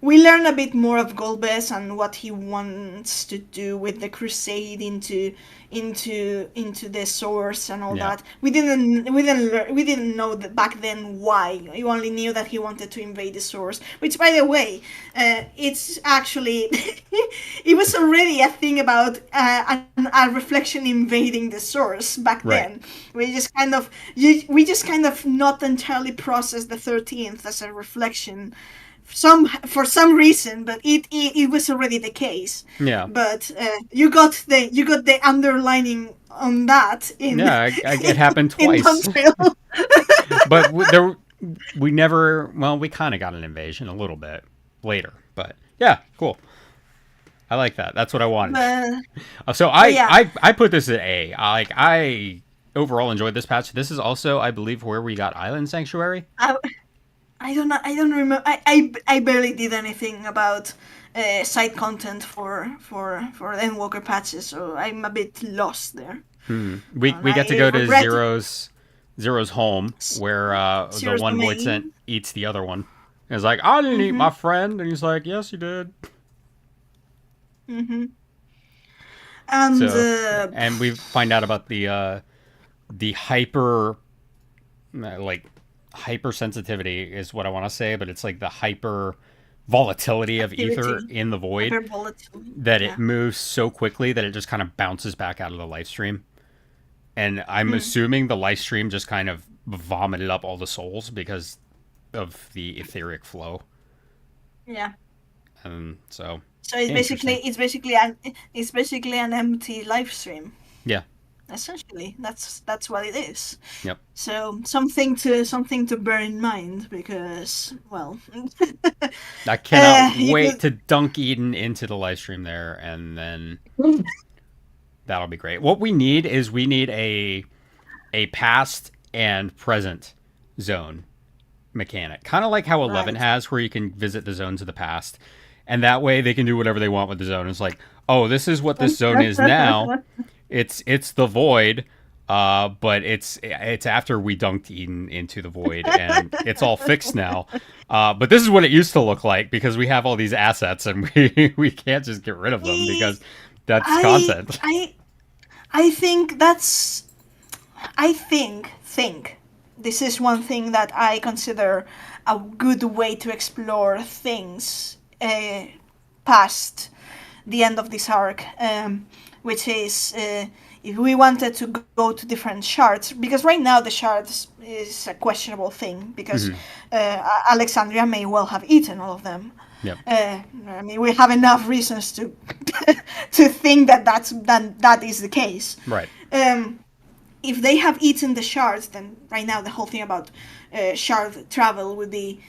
we learn a bit more of Golbez and what he wants to do with the crusade into the source and all Yeah. that. We didn't know that back then why. We only knew that he wanted to invade the source. Which, by the way, it's actually it was already a thing about a reflection invading the source back Right. then. We just kind of not entirely processed the 13th as a reflection. For some reason, but it was already the case. Yeah. But you got the underlining on that in It happened in twice. Montreal. But we never, well, we kind of got an invasion a little bit later. But yeah, cool. I like that. That's what I wanted. So but yeah. I put this at A. I overall enjoyed this patch. This is also, I believe, where we got Island Sanctuary. I don't know. I don't remember. I barely did anything about side content for Endwalker patches, so I'm a bit lost there. We get to I go to regret Zero's home, where the Zero's one Void domain. Sent eats the other one. And it's like, I didn't eat my friend, and he's like, yes, you did. And So, and we find out about the hyper, like, hypersensitivity is what I want to say, but it's like the hyper volatility of ether activity. in the void, Hyper volatility. that Yeah. it moves so quickly that it just kind of bounces back out of the life stream. And I'm assuming the life stream just kind of vomited up all the souls because of the etheric flow. Yeah. So So it's basically an empty live stream. yeah. Essentially, that's what it is. Yep. So something to bear in mind, because, well, I cannot you wait could- to dunk Eden into the live stream there, and then that'll be great. What we need is a past and present zone mechanic, kind of like how 11 Right. has, where you can visit the zones of the past, and that way they can do whatever they want with the zone. It's like, oh, this is what this zone is now. It's the void, but it's after we dunked Eden into the void, and it's all fixed now. But this is what it used to look like, because we have all these assets, and we can't just get rid of them because that's content. I think this is one thing that I consider a good way to explore things past the end of this arc, which is if we wanted to go to different shards, because right now the shards is a questionable thing, because Alexandria may well have eaten all of them. Yep. I mean, we have enough reasons to to think that is the case. Right. If they have eaten the shards, then right now the whole thing about shard travel would be.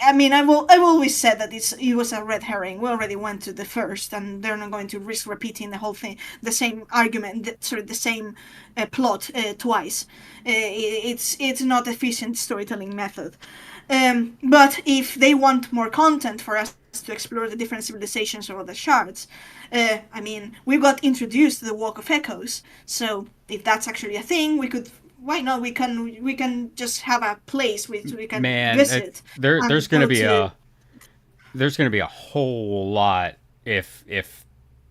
I mean, I've always said that it was a red herring. We already went to the first, and they're not going to risk repeating the whole thing, the same argument, the same plot twice. It's not efficient storytelling method. But if they want more content for us to explore the different civilizations or the shards, I mean, we got introduced to the Walk of Echoes. So if that's actually a thing, we could. Why not? We can just have a place which we can visit. There's going to be a whole lot if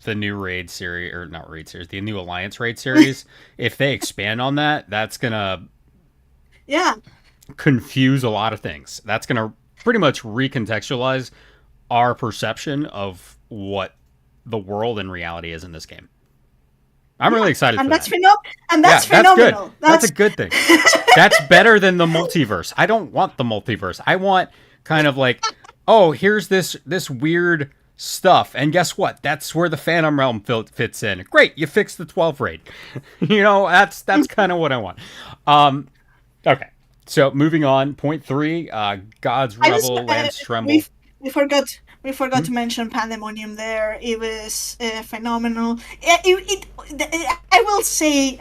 the new raid series, or not raid series, the new Alliance raid series, if they expand on that, that's gonna confuse a lot of things. That's gonna pretty much recontextualize our perception of what the world and reality is in this game. I'm really excited for that. And that's phenomenal. That's a good thing. That's better than the multiverse. I don't want the multiverse. I want kind of like, oh, here's this weird stuff, and guess what? That's where the Phantom Realm fits in. Great, you fixed the 12 raid. That's kind of what I want. Okay, so moving on. Point 3, God's Rebel, Lance Tremble. We forgot to mention Pandemonium there. It was phenomenal. I will say,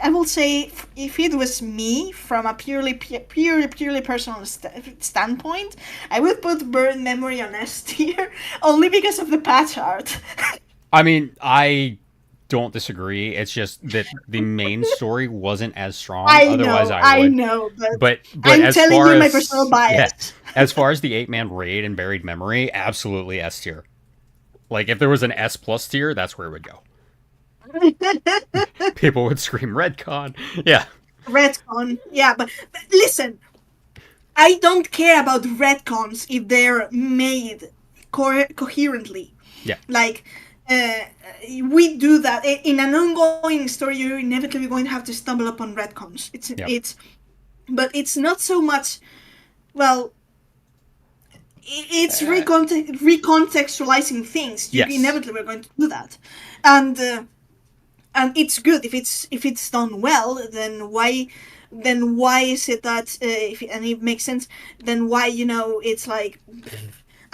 if it was me, from a purely personal standpoint, I would put Burn Memory on S tier, only because of the patch art. I mean, I don't disagree. It's just that the main story wasn't as strong. Otherwise, I would. I know, but I'm as telling you my personal bias. Yeah, as far as the 8-man raid and Buried Memory, absolutely S tier. Like, if there was an S+ tier, that's where it would go. People would scream Redcon. Yeah. Redcon, yeah, but listen, I don't care about retcons if they're made coherently. Yeah. Like, we do that in an ongoing story. You're inevitably going to have to stumble upon retcons. But it's not so much. Well, it's recontextualizing things. You inevitably are going to do that, and it's good if it's done well. Then why is it that and it makes sense? Then why it's like.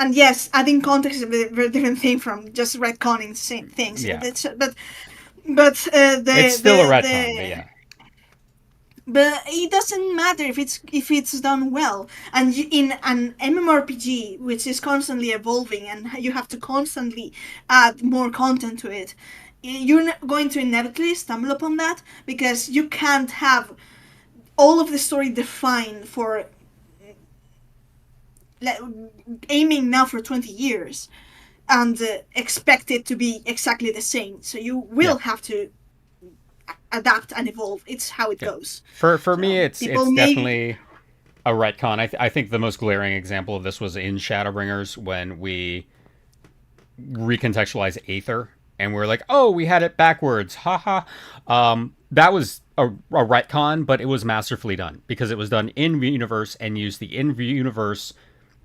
And yes, adding context is a very different thing from just retconning things. Yeah, it's The still a retcon, but yeah, but it doesn't matter if it's done well. And in an MMORPG, which is constantly evolving, and you have to constantly add more content to it, you're going to inevitably stumble upon that, because you can't have all of the story defined for aiming now for 20 years and expect it to be exactly the same. So you yeah, will have to adapt and evolve. It's how it yeah. goes. For me, So it's people may. definitely a retcon. I think the most glaring example of this was in Shadowbringers when we recontextualized Aether and we're like, oh, we had it backwards, haha. That was a retcon, but it was masterfully done because it was done in universe and used the in universe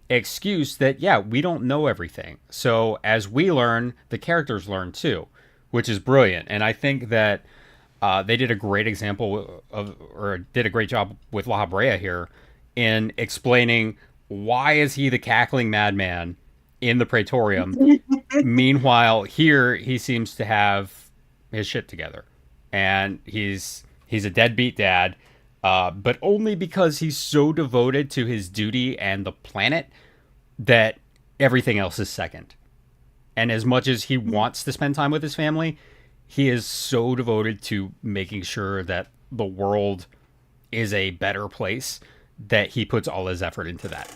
excuse that, yeah, we don't know everything. So as we learn, the characters learn too, which is brilliant. And I think that they did a great example of, or did a great job with La Habrea here in explaining why is he the cackling madman in the Praetorium. Meanwhile, here he seems to have his shit together, and he's a deadbeat dad, but only because he's so devoted to his duty and the planet that everything else is second. And as much as he wants to spend time with his family, he is so devoted to making sure that the world is a better place that he puts all his effort into that.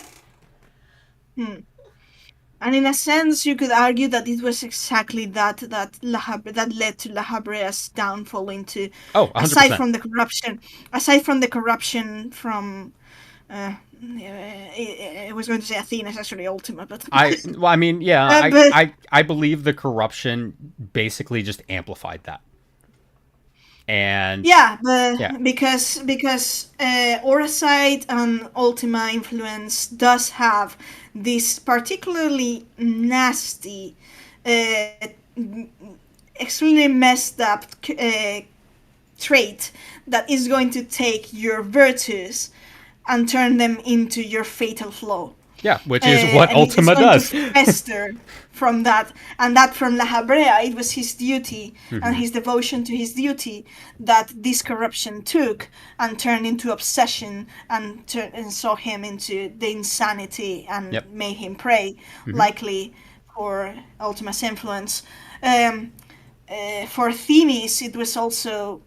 And in a sense, you could argue that it was exactly that led to La Habrea's downfall. Into Oh, 100%. aside from the corruption from. I was going to say Athena is actually Ultima, but I mean, yeah, but I believe the corruption basically just amplified that. And yeah, yeah, because Oracite and Ultima influence does have this particularly nasty, extremely messed up trait that is going to take your virtues and turn them into your fatal flaw. yeah, which is what And it's Ultima going does. to fester from that. And that from La Habrea, it was his duty and his devotion to his duty that this corruption took and turned into obsession and saw him into the insanity and Yep. made him prey, likely for Ultima's influence. For Themis, it was also.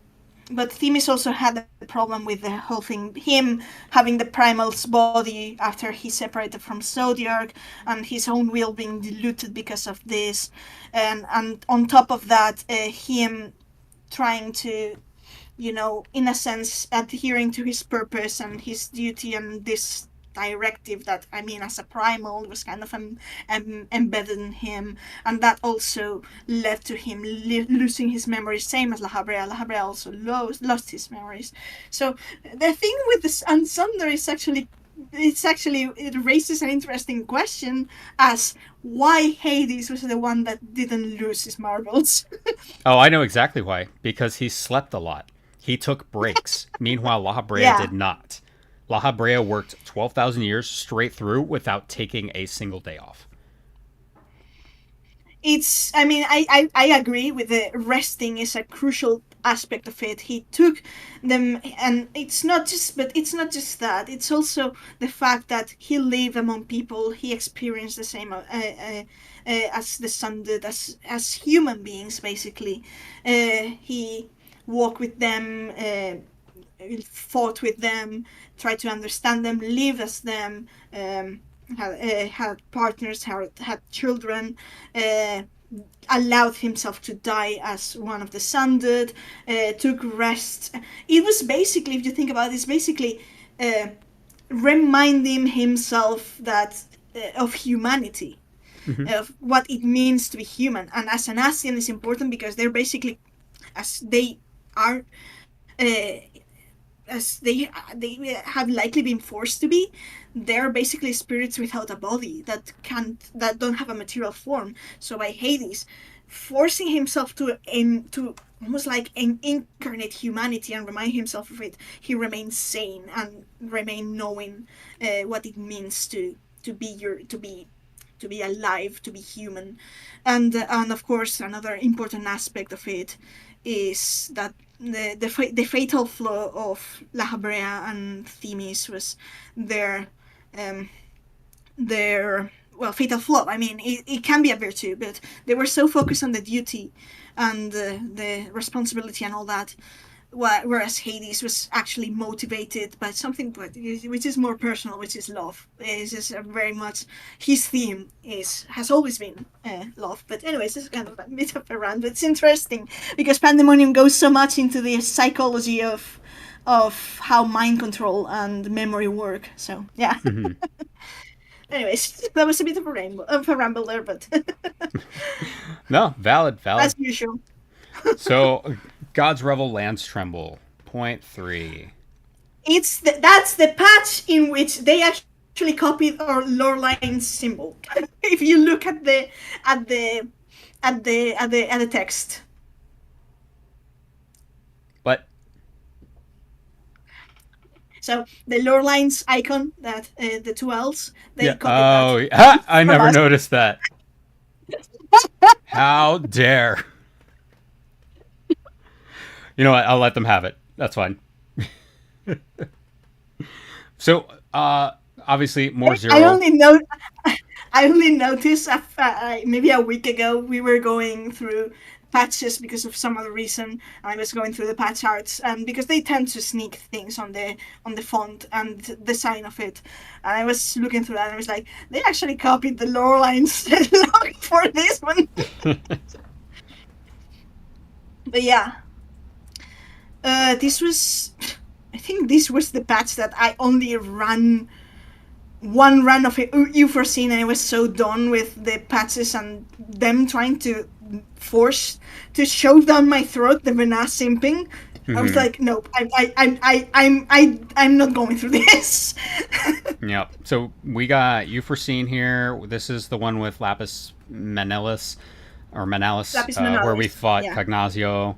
But Themis also had a problem with the whole thing. Him having the Primal's body after he separated from Zodiark, and his own will being diluted because of this, and on top of that, him trying to, in a sense, adhering to his purpose and his duty and this directive that, I mean, as a primal, was kind of embedded in him, and that also led to him losing his memories, same as La Habrea. La Habrea also lost his memories. So the thing with this Unsunder is it raises an interesting question as why Hades was the one that didn't lose his marbles. Oh, I know exactly why. Because he slept a lot. He took breaks. Meanwhile, La Habrea Yeah. did not. La Habrea worked 12,000 years straight through without taking a single day off. I mean, I agree with the resting is a crucial aspect of it. He took them, and it's not just that. It's also the fact that he lived among people. He experienced the same as the sun did, as human beings, basically. He walked with them, fought with them, tried to understand them, live as them. Had partners, had children, allowed himself to die as one of the Sundered, took rest. It was basically, if you think about it, it's basically reminding himself that of humanity, of what it means to be human. And as an Asian is important because they're basically, as they are, as they have likely been forced to be, they're basically spirits without a body that don't have a material form. So by Hades forcing himself to almost like incarnate humanity and remind himself of it, he remains sane and remain knowing what it means to to be alive, to be human. And of course, another important aspect of it is that the fatal flaw of La Habrea and Themis was their um, their fatal flaw. I mean, it can be a virtue, but they were so focused on the duty and the responsibility and all that, whereas Hades was actually motivated by something which is more personal, which is love. This is very much his theme has always been love. But anyways, this is kind of a bit of a rant, but it's interesting because Pandemonium goes so much into the psychology of how mind control and memory work. So yeah. Mhm. Anyways, that was a bit of a ramble there, but No, valid. as usual. So, God's Revel Lands Tremble, point 3. That's the patch in which they actually copied our Loreline symbol. If you look at the text. But So the Lorelines icon, that the two L's, they yeah. copied that. Oh, I never us. noticed that. How dare. You know what? I'll let them have it. That's fine. So, obviously, more zero. I only noticed maybe a week ago we were going through patches because of some other reason. I was going through the patch arts, and because they tend to sneak things on the font and design of it, and I was looking through that and I was like, they actually copied the Lorelines log for this one. But yeah, I think this was the patch that I only ran one run of Euphrosyne, and I was so done with the patches and them trying to force to shove down my throat the Vena simping. I was like, nope, I'm not going through this. Yep. So we got Euphrosyne here. This is the one with Lapis Manalis, Lapis Manalis, where we fought yeah. Cognazio,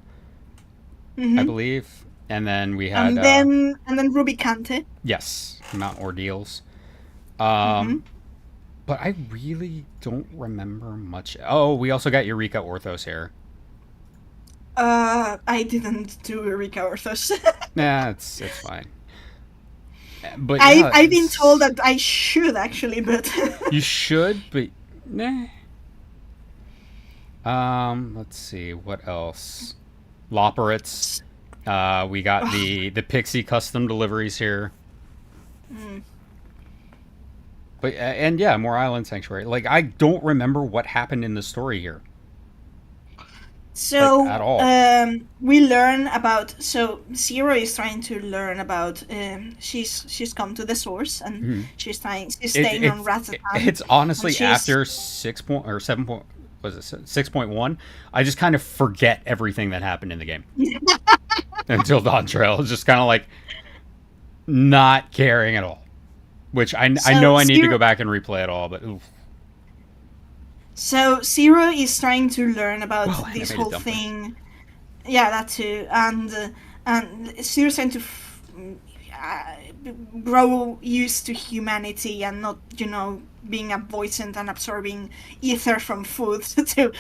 I believe, and then we had and then Ruby Cante. yes, Mount Ordeals. But I really don't remember much. Oh, we also got Eureka Orthos here. I didn't do Eureka Orthos. Nah, it's fine. But yeah, I've been told that I should actually, but you should, but nah. Let's see what else. Loporits. We got the Pixie custom deliveries here. But and yeah, more Island Sanctuary. Like, I don't remember what happened in the story here. so Like, at all. we learn about. So Zero is trying to learn about. She's come to the source and she's staying on Ratatan. It's honestly and she's- after 6.1. I just kind of forget everything that happened in the game until Dawn Trail. It's just kind of like not caring at all. Which I know I need to go back and replay it all, but oof. So Zero is trying to learn about Whoa, this animated whole dumpling. thing. Yeah, that too. And Zero's trying to grow used to humanity and not, being avoidant and absorbing ether from food to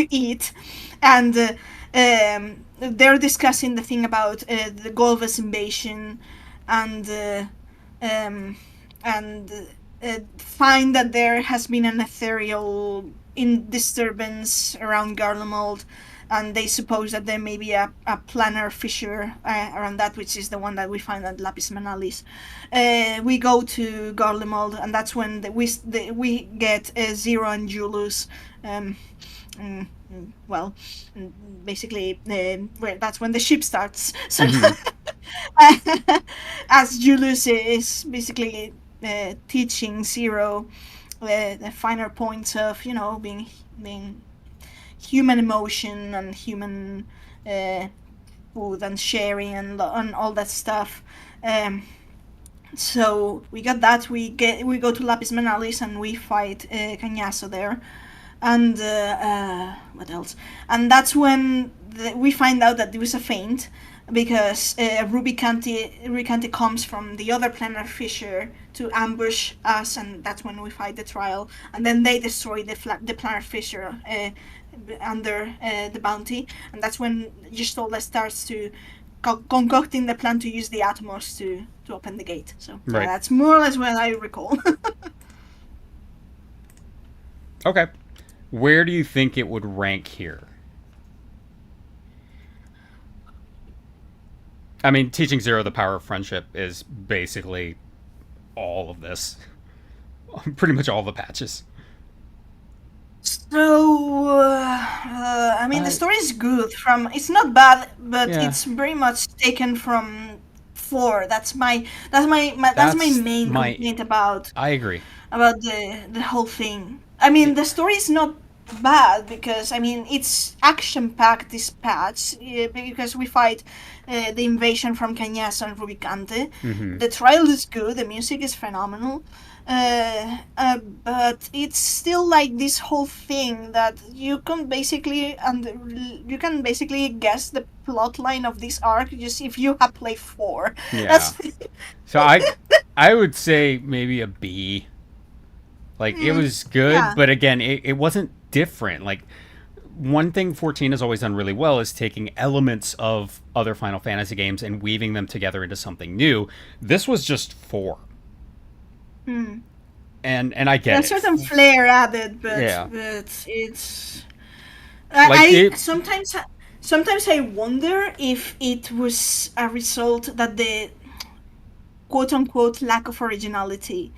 eat. And they're discussing the thing about the Golvas invasion and find that there has been an ethereal disturbance around Garlemald, and they suppose that there may be a planar fissure around that, which is the one that we find at Lapis Manalis. We go to Garlemald, and that's when we get Zero and Julius. Basically, that's when the ship starts. So, as Julius is basically teaching Zero the finer points of being human emotion and human food and sharing and all that stuff. So we got that. We go to Lapis Manalis and we fight Canyaso there. and what else? And that's when we find out that it was a feint because Ruby Canty comes from the other planar fissure to ambush us, and that's when we fight the trial, and then they destroy the planar fissure under the bounty, and that's when Gestolda starts to concocting the plan to use the Atmos to open the gate. So Right. that's more or less what I recall. Okay. Where do you think it would rank here? I mean, teaching Zero the power of friendship is basically all of this. Pretty much all the patches. So, I mean, the story is good. It's not bad, but Yeah. it's very much taken from 4. That's my main my- complaint about I agree. the whole thing. I mean, the story is not bad because I mean it's action packed this patch because we fight the invasion from Cañas and Rubicante. The trial is good. The music is phenomenal. But it's still like this whole thing that you can basically guess the plot line of this arc just if you have played 4. Yeah. So I would say maybe a B. Like it was good, yeah. but again, it wasn't different. Like one thing 14 has always done really well is taking elements of other Final Fantasy games and weaving them together into something new. This was just 4. And I get There's it. certain flair added, but Yeah. but it's Like sometimes I wonder if it was a result that the quote unquote lack of originality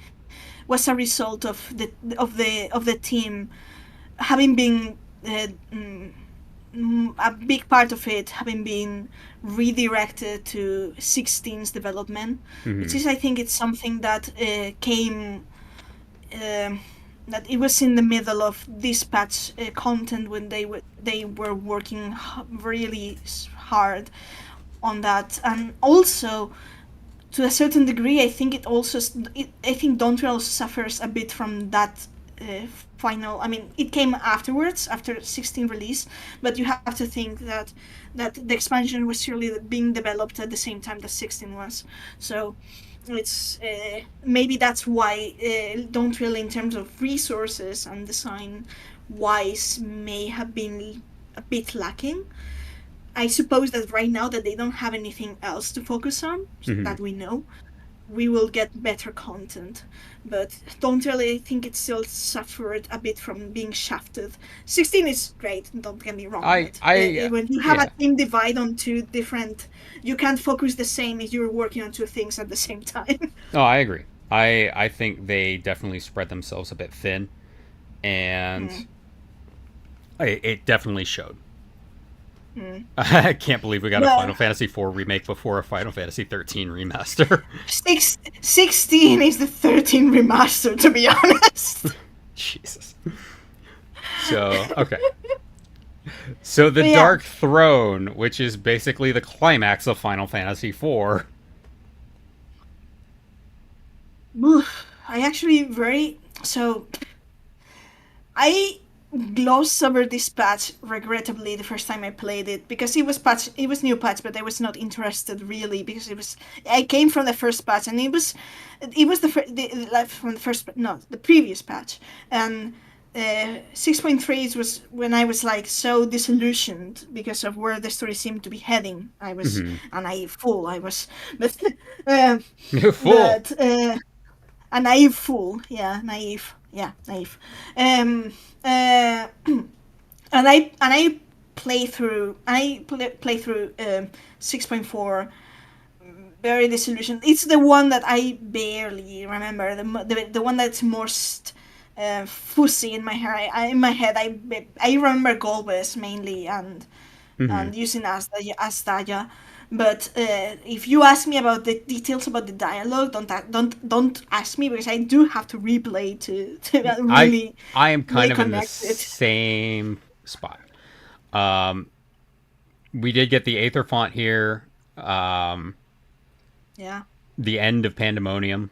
was a result of the team having been a big part of it having been redirected to 16's development, which is I think it's something that came that it was in the middle of dispatch content when they were working really hard on that, and also to a certain degree I think I think Dawntrail suffers a bit from that final. I mean, it came afterwards after 16 release, but you have to think that the expansion was surely being developed at the same time that 16 was. So it's maybe that's why Dawntrail in terms of resources and design wise may have been a bit lacking. I suppose that right now that they don't have anything else to focus on that we know, we will get better content. But don't really think it still suffered a bit from being shafted. 16 is great, don't get me wrong. When you have a team divide on 2 different, you can't focus the same if you're working on 2 things at the same time. No, I agree. I think they definitely spread themselves a bit thin, and it definitely showed. I can't believe we got a Final Fantasy IV remake before a Final Fantasy 13 remaster. 16 is the 13 remaster, to be honest. Jesus. So, okay. So the Yeah. Dark Throne, which is basically the climax of Final Fantasy IV. I actually I glossed over this patch regrettably the first time I played it because it was new patch, but I was not interested really because I came from the first patch and it was the previous patch, and 6.3 was when I was like so disillusioned because of where the story seemed to be heading. I was a naive fool. I was, but You fool. a naive fool. Yeah, naive. Yeah, naive. And I play through 6.4 very disillusioned. It's the one that I barely remember. The one that's most fuzzy in my hair. I remember Golbez mainly and using Astaya. But if you ask me about the details about the dialogue, don't ask me because I do have to replay to really. I am kind of in the connected. same spot. We did get the Aether font here. Yeah. The end of Pandemonium.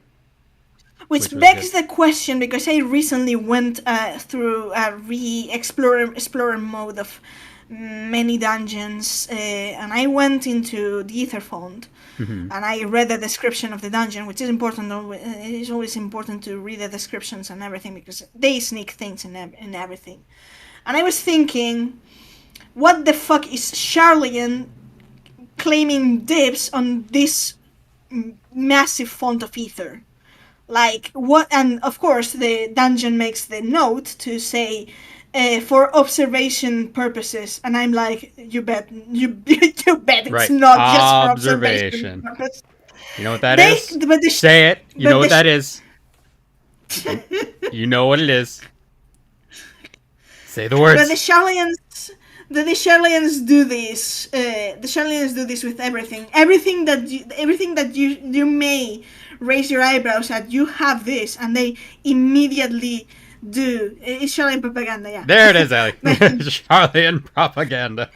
Which was begs good. the question, because I recently went through a explorer mode of many dungeons, and I went into the Ether Font, Hmm. and I read the description of the dungeon, which is important. It is always important to read the descriptions and everything, because they sneak things in everything. And I was thinking, what the fuck is Charlian claiming dibs on this massive font of ether? Like what? And of course the dungeon makes the note to say for observation purposes, and I'm like, you bet, you bet it's Right. not just for observation Observation. purposes. You know what that They is? but the Say it. You know but what the that is. You know what it is. Say the but the words. Charlians, the Charlians do this. The Charlians do this with everything. Everything that you may raise your eyebrows at. You have this, and they immediately do. It's Charlian propaganda, yeah. There it is, Ellie. Charlian propaganda.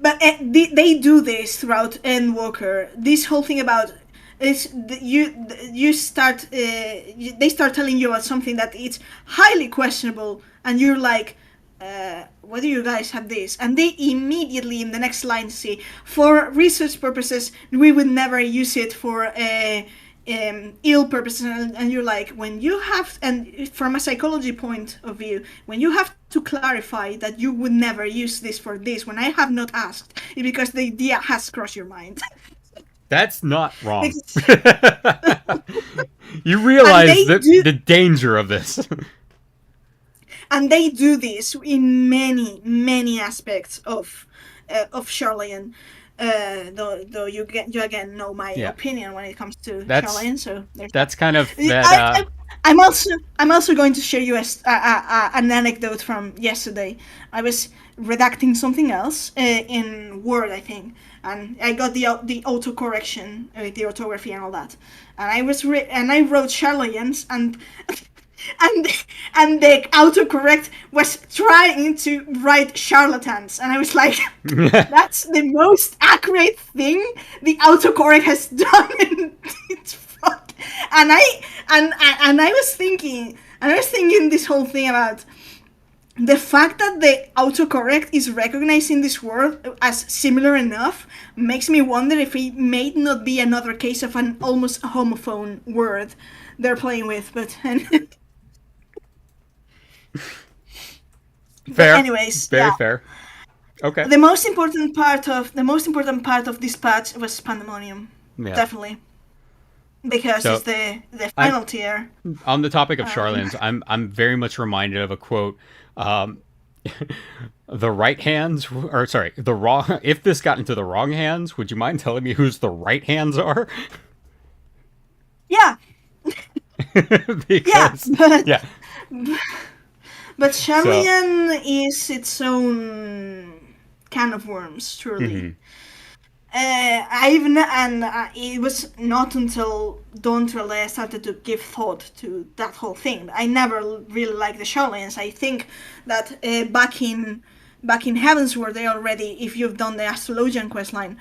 But they do this throughout Endwalker. This whole thing about is you start they start telling you about something that it's highly questionable, and you're like, why do you guys have this? And they immediately in the next line say, for research purposes, we would never use it for ill purposes. And you're like, when you have, and from a psychology point of view, when you have to clarify that you would never use this for this, when I have not asked, it's because the idea has crossed your mind. That's not wrong. Because- You and realize they the danger of this. and they do this in many aspects of Charlian. Though you again know my Yeah. opinion when it comes to That's- Charlian, so there's That's kind of I, that. I'm also going to share you an anecdote from yesterday. I was redacting something else in Word, I think, and I got the auto correction with the orthography and all that, and I wrote Charlotans, and and the autocorrect was trying to write charlatans, and I was like, that's the most accurate thing the autocorrect has done in its fuck. And I was thinking this whole thing about the fact that the autocorrect is recognizing this word as similar enough makes me wonder if it may not be another case of an almost homophone word they're playing with. But Fair. anyways, Very yeah. fair. Okay. The most important part of this patch was Pandemonium, Yeah. definitely, because So, it's the final tier. On the topic of Charlans, I'm very much reminded of a quote. The right hands, or sorry, the wrong. If this got into the wrong hands, would you mind telling me whose the right hands are? Yeah, Because but yeah, but Charlian is its own can of worms, truly. Mm-hmm. It was not until Dawn Trail that I started to give thought to that whole thing. I never really liked the Charlians. I think that back in Heavensward, they already, if you've done the Astrologian questline,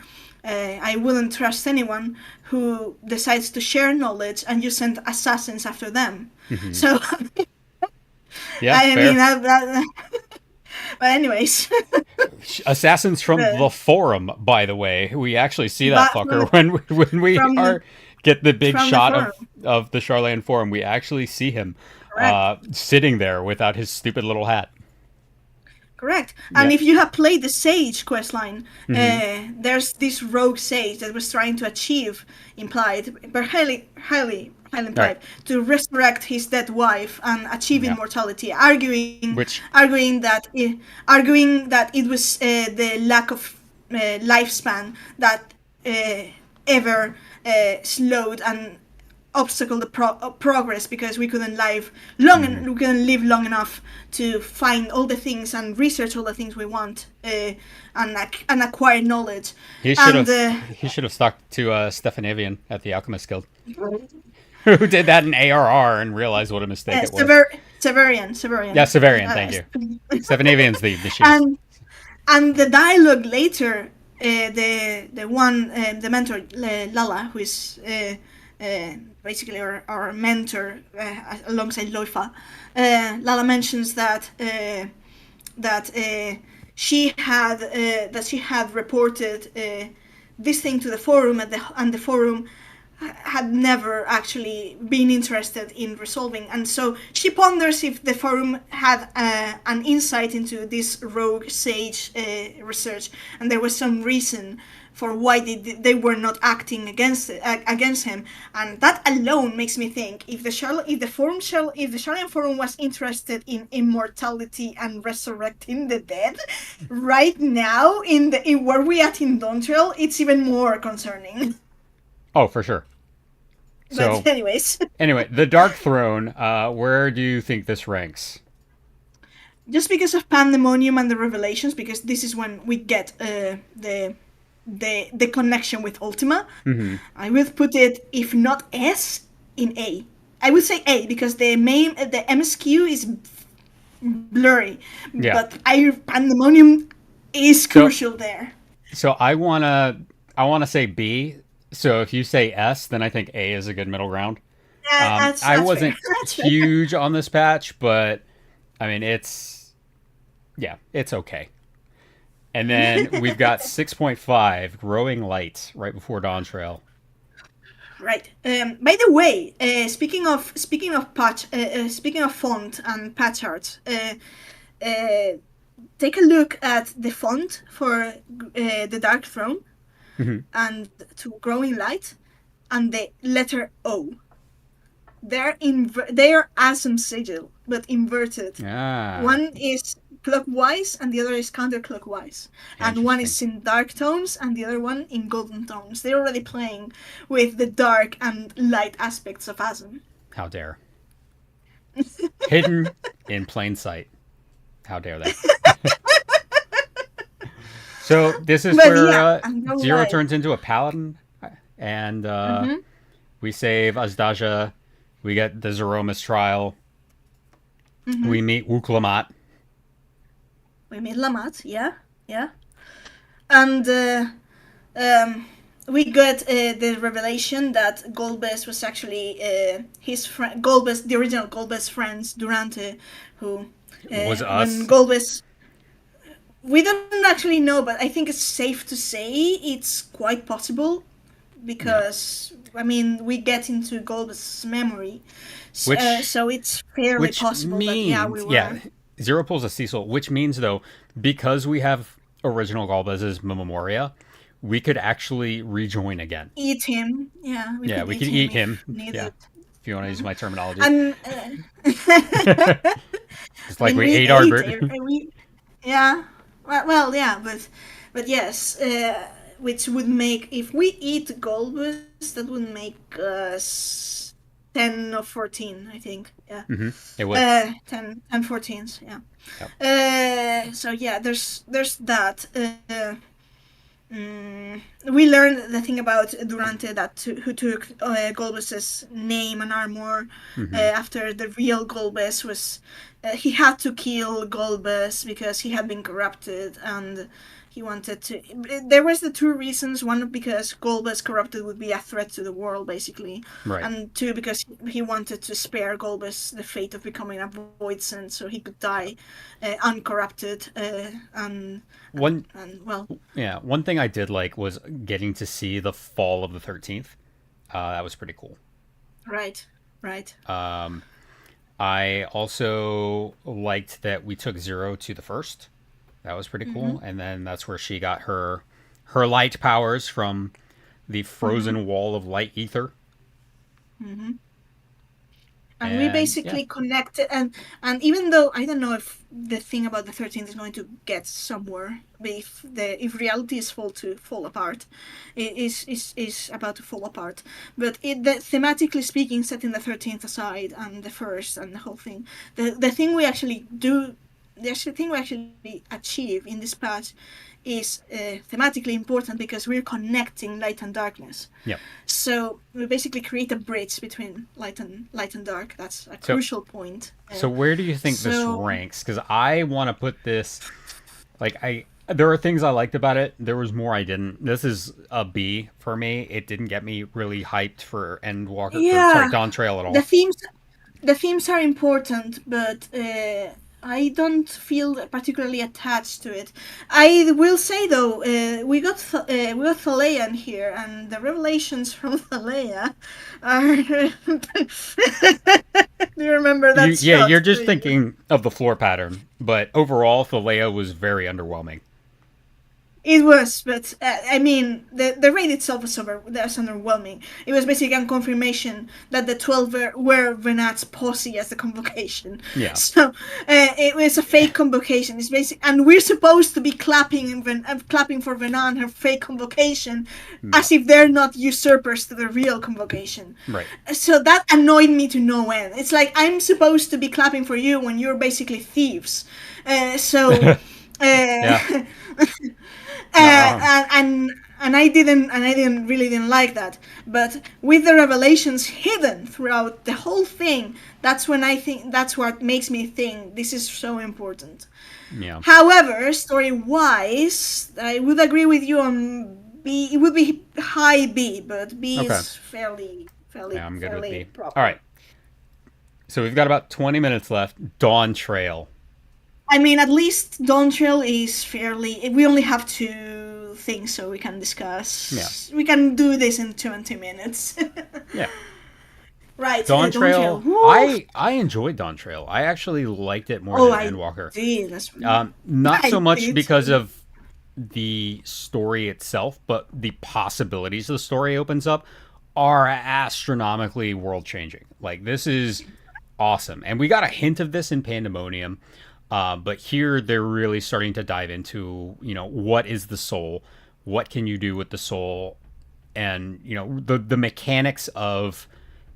I wouldn't trust anyone who decides to share knowledge and you send assassins after them. So, yeah, I fair. mean, but anyways, Assassins from the forum, by the way. We actually see that But fucker from when we from the- are get the big from the shot forum. of the Charlayan forum. We actually see him Correct. sitting there without his stupid little hat. correct. And Yeah. if you have played the Sage questline, there's this rogue sage that was trying to achieve, implied, but highly implied, Right. to resurrect his dead wife and achieve Yeah. immortality, arguing Which- that it was the lack of lifespan that ever slowed and obstacle the progress, because we couldn't live we couldn't live long enough to find all the things and research all the things we want and acquire knowledge. He should And, have stuck to Stefan Avian at the Alchemist Guild, who did that in ARR and realized what a mistake it was. Severian. Yeah, Severian. Thank you. Stefan Avian's the machinist. And the dialogue later, the mentor Lala, who is basically our mentor alongside Loifa, Lala mentions that that she had reported this thing to the forum, and the forum had never actually been interested in resolving. And so she ponders if the forum had an insight into this rogue sage research, and there was some reason for why they were not acting against him. And that alone makes me think, if the Charlian Forum was interested in immortality and resurrecting the dead, right now in where we at in Dontrell, it's even more concerning. Oh, for sure. So, but anyways, anyway, the Dark Throne. Where do you think this ranks? just because of Pandemonium and the revelations, because this is when we get the connection with Ultima. I would put it, if not S, in A. I would say A because the MSQ is blurry, but Pandemonium is crucial there. So I wanna say B. So if you say S, then I think A is a good middle ground. That's I wasn't fair. huge on this patch, but I mean it's okay. And then we've got 6.5 Growing Light right before Dawn Trail. Right. By the way, speaking of font and patch art, take a look at the font for the Dark Throne and to Growing Light, and the letter O. They are Asm sigil, but inverted. One is clockwise and the other is counterclockwise, and one is in dark tones and the other one in golden tones. They're already playing with the dark and light aspects of Asm. How dare. Hidden in plain sight. How dare they. So this is where Zero turns into a paladin, and we save Azdaja. We get the Zeromus trial. We meet Wuklamat. We meet Lamat, yeah. And we get the revelation that Golbez was actually his friend, Golbez, the original Golbez friends, Durante, who was us. When Golbez, we don't actually know, but I think it's safe to say it's quite possible, because I mean we get into Golbez's memory, so it's fairly possible that we were. Zero pulls a Cecil, which means though, because we have original Golbez's Memoria, we could actually rejoin again. Eat him, yeah. We could eat him. Yeah, if you want to use my terminology. And it's like we ate Arbert. Yeah, well, yeah, but yes, which would make, if we eat Golbez, that would make us 10 or 14, I think. Yeah. It would. 10 14s, yeah. Yep. So yeah, there's that. We learned the thing about Durante, who took Golbez's name and armor after the real Golbez was. He had to kill Golbez because he had been corrupted, and he wanted to. There was the two reasons: one, because Golbez corrupted would be a threat to the world, basically, right. And two, because he wanted to spare Golbez the fate of becoming a Voidsent, so he could die uncorrupted. One thing I did like was getting to see the fall of the 13th. That was pretty cool. Right. I also liked that we took Zero to the first. That was pretty cool. And then that's where she got her light powers from the frozen wall of light ether. And we basically connected, and even though I don't know if the thing about the 13th is going to get somewhere, but if reality is fall apart, it is about to fall apart. But thematically speaking, setting the 13th aside and the first and the whole thing, the thing we actually do, the thing we actually achieve in this patch is thematically important because we're connecting light and darkness. Yep. So we basically create a bridge between light and dark. That's a crucial point. So where do you think this ranks? Because I want to put this, like There are things I liked about it. There was more I didn't. This is a B for me. It didn't get me really hyped for Endwalker, or sorry, Yeah, Dawn Trail at the all. themes the themes are important, but I don't feel particularly attached to it. I will say though, we got Thaleia in here, and the revelations from Thaleia are. Do you remember that Yeah, shot? you're just thinking of the floor pattern, but overall, Thalea was very underwhelming. It was, but I mean, the raid itself was underwhelming. It was basically a confirmation that the 12 were Venat's posse as the convocation. Yeah, So it was a fake convocation. It's basic, and we're supposed to be clapping for Venat and her fake convocation, yeah, as if they're not usurpers to the real convocation. right. So that annoyed me to no end. It's like I'm supposed to be clapping for you when you're basically thieves. So. Yeah, Uh, not wrong. I didn't like that. But with the revelations hidden throughout the whole thing, that's what makes me think this is so important. Yeah, However, story wise, I would agree with you on B. It would be high B, but B okay. is Yeah, I'm good with fairly B. All proper. right, so we've got about 20 minutes left. Dawn Trail. I mean, at least Dawn Trail is fairly. We only have two things, so we can Yeah, discuss. We can do this in 20 minutes. yeah. Right, Dawn Dawn Trail. Trail. Woo! I enjoyed Dawn Trail. I actually liked it more Oh, than I Endwalker. did. That's Not I so much did because too. of the story itself, but the possibilities the story opens up are astronomically world changing. Like, this is awesome. And we got a hint of this in Pandemonium. But here they're really starting to dive into, what is the soul? What can you do with the soul? And, the mechanics of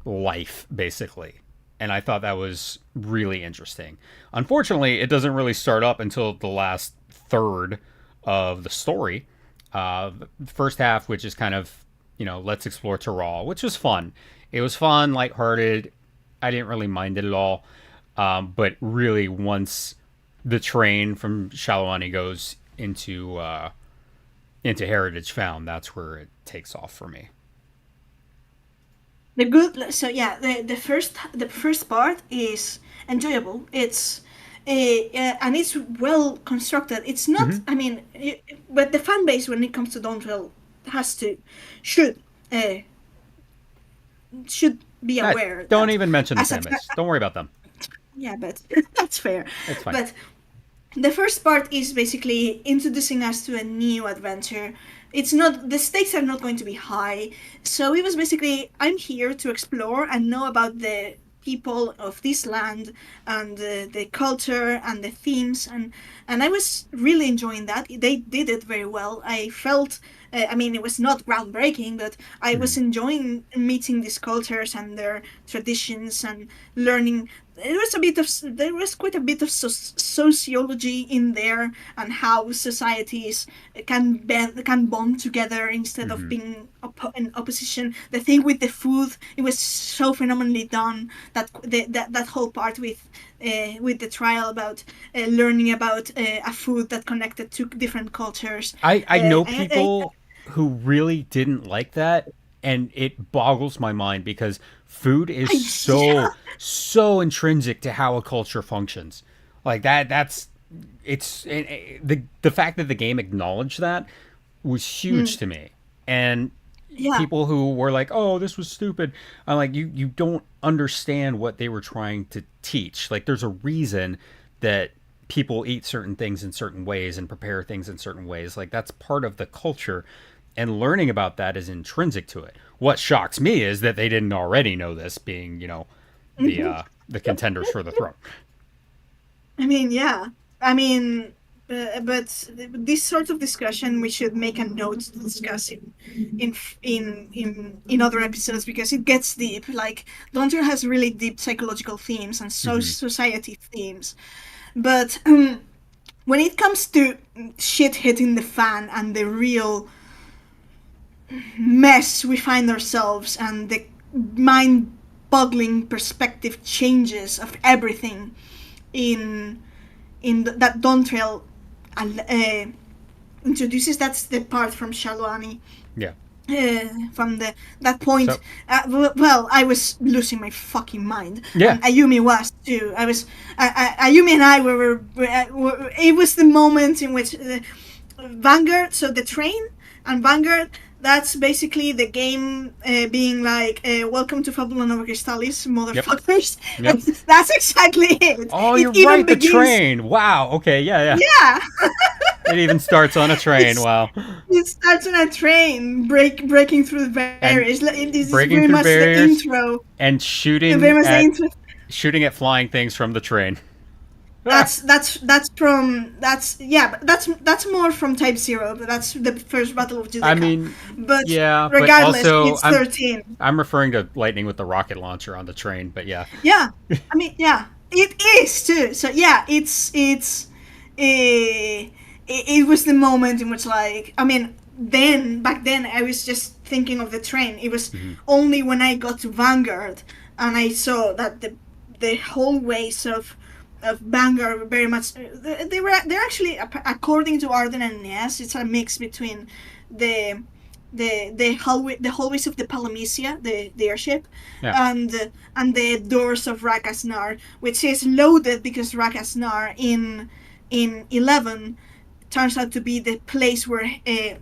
life, basically. And I thought that was really interesting. Unfortunately, it doesn't really start up until the last third of the story. The first half, which is kind of, let's explore Terral, which was fun. It was fun, lighthearted. I didn't really mind it at all. But really, once the train from Shalawani goes into Heritage Found, that's where it takes off for me. So yeah, the first part is enjoyable. And it's well constructed. It's not. Mm-hmm. I mean, but the fan base when it comes to Dawn Trail has to should uh, should be aware Don't that even mention the as a fan base. Don't worry about them. yeah, but that's fair. It's fine. But the first part is basically introducing us to a new adventure. It's not the stakes are not going to be high, so it was basically I'm here to explore and know about the people of this land and the culture and the themes and I was really enjoying that. They did it very well. I felt I mean, it was not groundbreaking, but I Mm-hmm. was enjoying meeting these cultures and their traditions and learning. There was quite a bit of sociology in there and how societies can bond together instead of Mm-hmm. being in opposition. The thing with the food, it was so phenomenally done. That whole part with the trial about learning about a food that connected to different cultures. I Uh, know I, people who really didn't like that, and it boggles my mind because food is yeah. so intrinsic to how a culture functions. Like that's it's the fact that the game acknowledged that was huge to me. And Yeah. people who were like, "Oh, this was stupid," I'm like, you don't understand what they were trying to teach. Like, there's a reason that people eat certain things in certain ways and prepare things in certain ways. Like, that's part of the culture, and learning about that is intrinsic to it. What shocks me is that they didn't already know this, being the contenders for the throne. I mean, yeah. I mean, but this sort of discussion we should make a note to discuss in other episodes because it gets deep. Like Donter has really deep psychological themes and Hmm. society themes, but when it comes to shit hitting the fan and the real mess we find ourselves and the mind-boggling perspective changes of everything in that Dawn Trail introduces. That's the part from Shalwani. Yeah. From that point, So well, I was losing my fucking mind, Yeah. and Ayumi was too. Ayumi and I it was the moment in which Vanguard, so the train and Vanguard. That's basically the game being like, welcome to Fabula Nova Crystallis, motherfuckers. Yep. That's exactly it. Oh, It you're even right. The begins- train. Wow. Okay. Yeah. Yeah. It even starts on a train. It's- Wow. It starts on a train, breaking through the barriers. This is breaking very through much barriers. the intro. And Very much the intro. shooting at flying things from the train. That's more from Type 0, but that's the first Battle of Judica. I mean, but yeah, but regardless, also, it's 13. I'm referring to lightning with the rocket launcher on the train, but yeah. Yeah, I mean, yeah, it is too. So yeah, it was the moment in which, like, I mean, back then I was just thinking of the train. It was only when I got to Vanguard and I saw that the hallways of Vanguard were very much they're actually, according to Arden and Ness, it's a mix between the hallways of the Palamecia, the airship, and the doors of Rakasnar, which is loaded because Rakasnar in 11 turns out to be the place where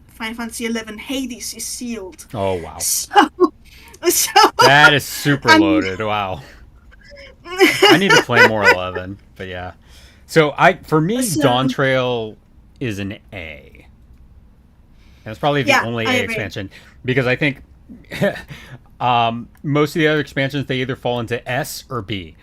Final Fantasy 11 Hades is sealed. Oh wow. So That is super I'm- loaded. Wow. I need to play more 11, but yeah. So for me, So- Dawn Trail is an A. And it's probably the Yeah, only I A agree. expansion because I think most of the other expansions they either fall into S or B.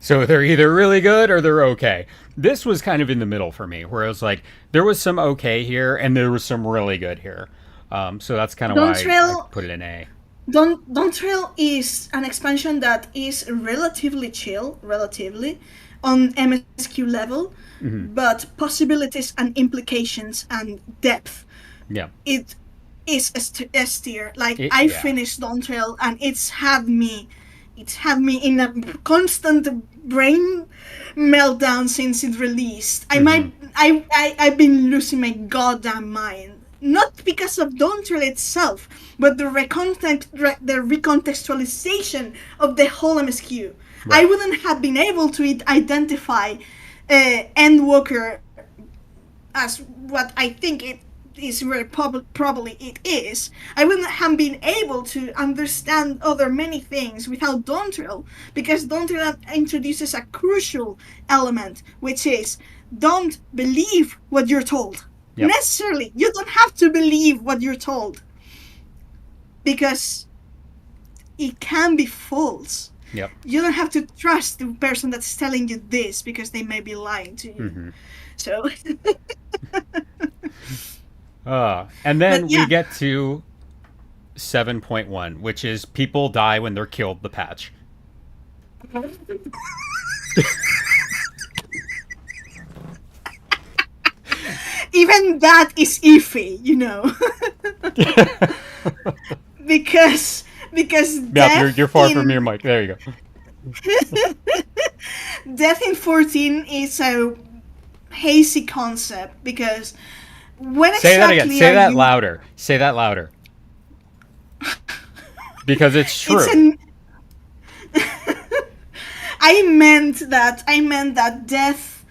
So they're either really good or they're okay. This was kind of in the middle for me, where it was like there was some okay here and there was some really good here. So that's kind of Dawn why I Trail- put it in A. Dawn Trail is an expansion that is relatively chill, on MSQ level, but possibilities and implications and depth, Yeah. it is S tier. Like, Yeah. I finished Dawn Trail and it's had me in a constant brain meltdown since it released. I've been losing my goddamn mind. Not because of Dawn Trail itself, but the recontextualization of the whole MSQ. Right. I wouldn't have been able to identify Endwalker as what I think it is, very probably it is. I wouldn't have been able to understand other many things without Dawn Trail, because Dawn Trail introduces a crucial element, which is don't believe what you're told. Yep. Necessarily, you don't have to believe what you're told, because it can be false. Yep. You don't have to trust the person that's telling you this, because they may be lying to you. So And then But, yeah. we get to 7.1, which is people die when they're killed, the patch. even that is iffy, you know. because Yeah, death you're far in, from your mic. There you go. death in 14 is a hazy concept, because when Say that exactly again. Say are that you, louder. Say that louder. Because it's true. It's an I meant that death,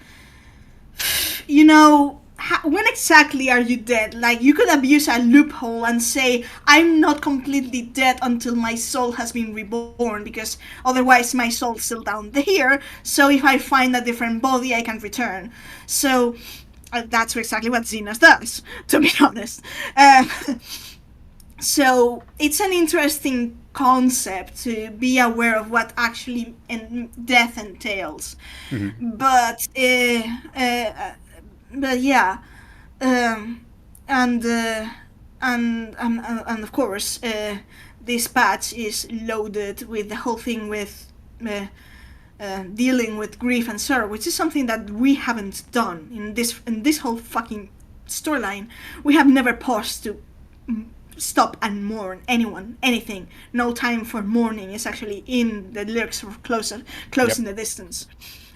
you know, when exactly are you dead? Like, you could abuse a loophole and say, I'm not completely dead until my soul has been reborn, because otherwise my soul's still down here, so if I find a different body, I can return. So, that's exactly what Xenos does, to be honest. So, it's an interesting concept to be aware of what actually death entails. But yeah, and of course, this patch is loaded with the whole thing with dealing with grief and sorrow, which is something that we haven't done in this whole fucking storyline. We have never paused to stop and mourn anything. No time for mourning is actually in the lyrics of close in the distance.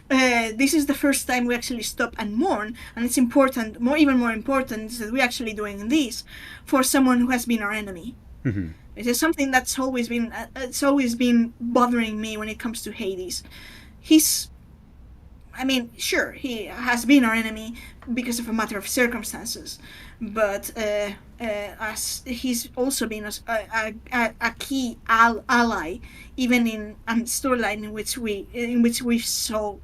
this is the first time we actually stop and mourn, and it's important, even more important, is that we're actually doing this for someone who has been our enemy. It is something that's always been it's always been bothering me when it comes to Hades. He's, I mean, sure, he has been our enemy because of a matter of circumstances, but as he's also been a key ally, even in a storyline in which we saw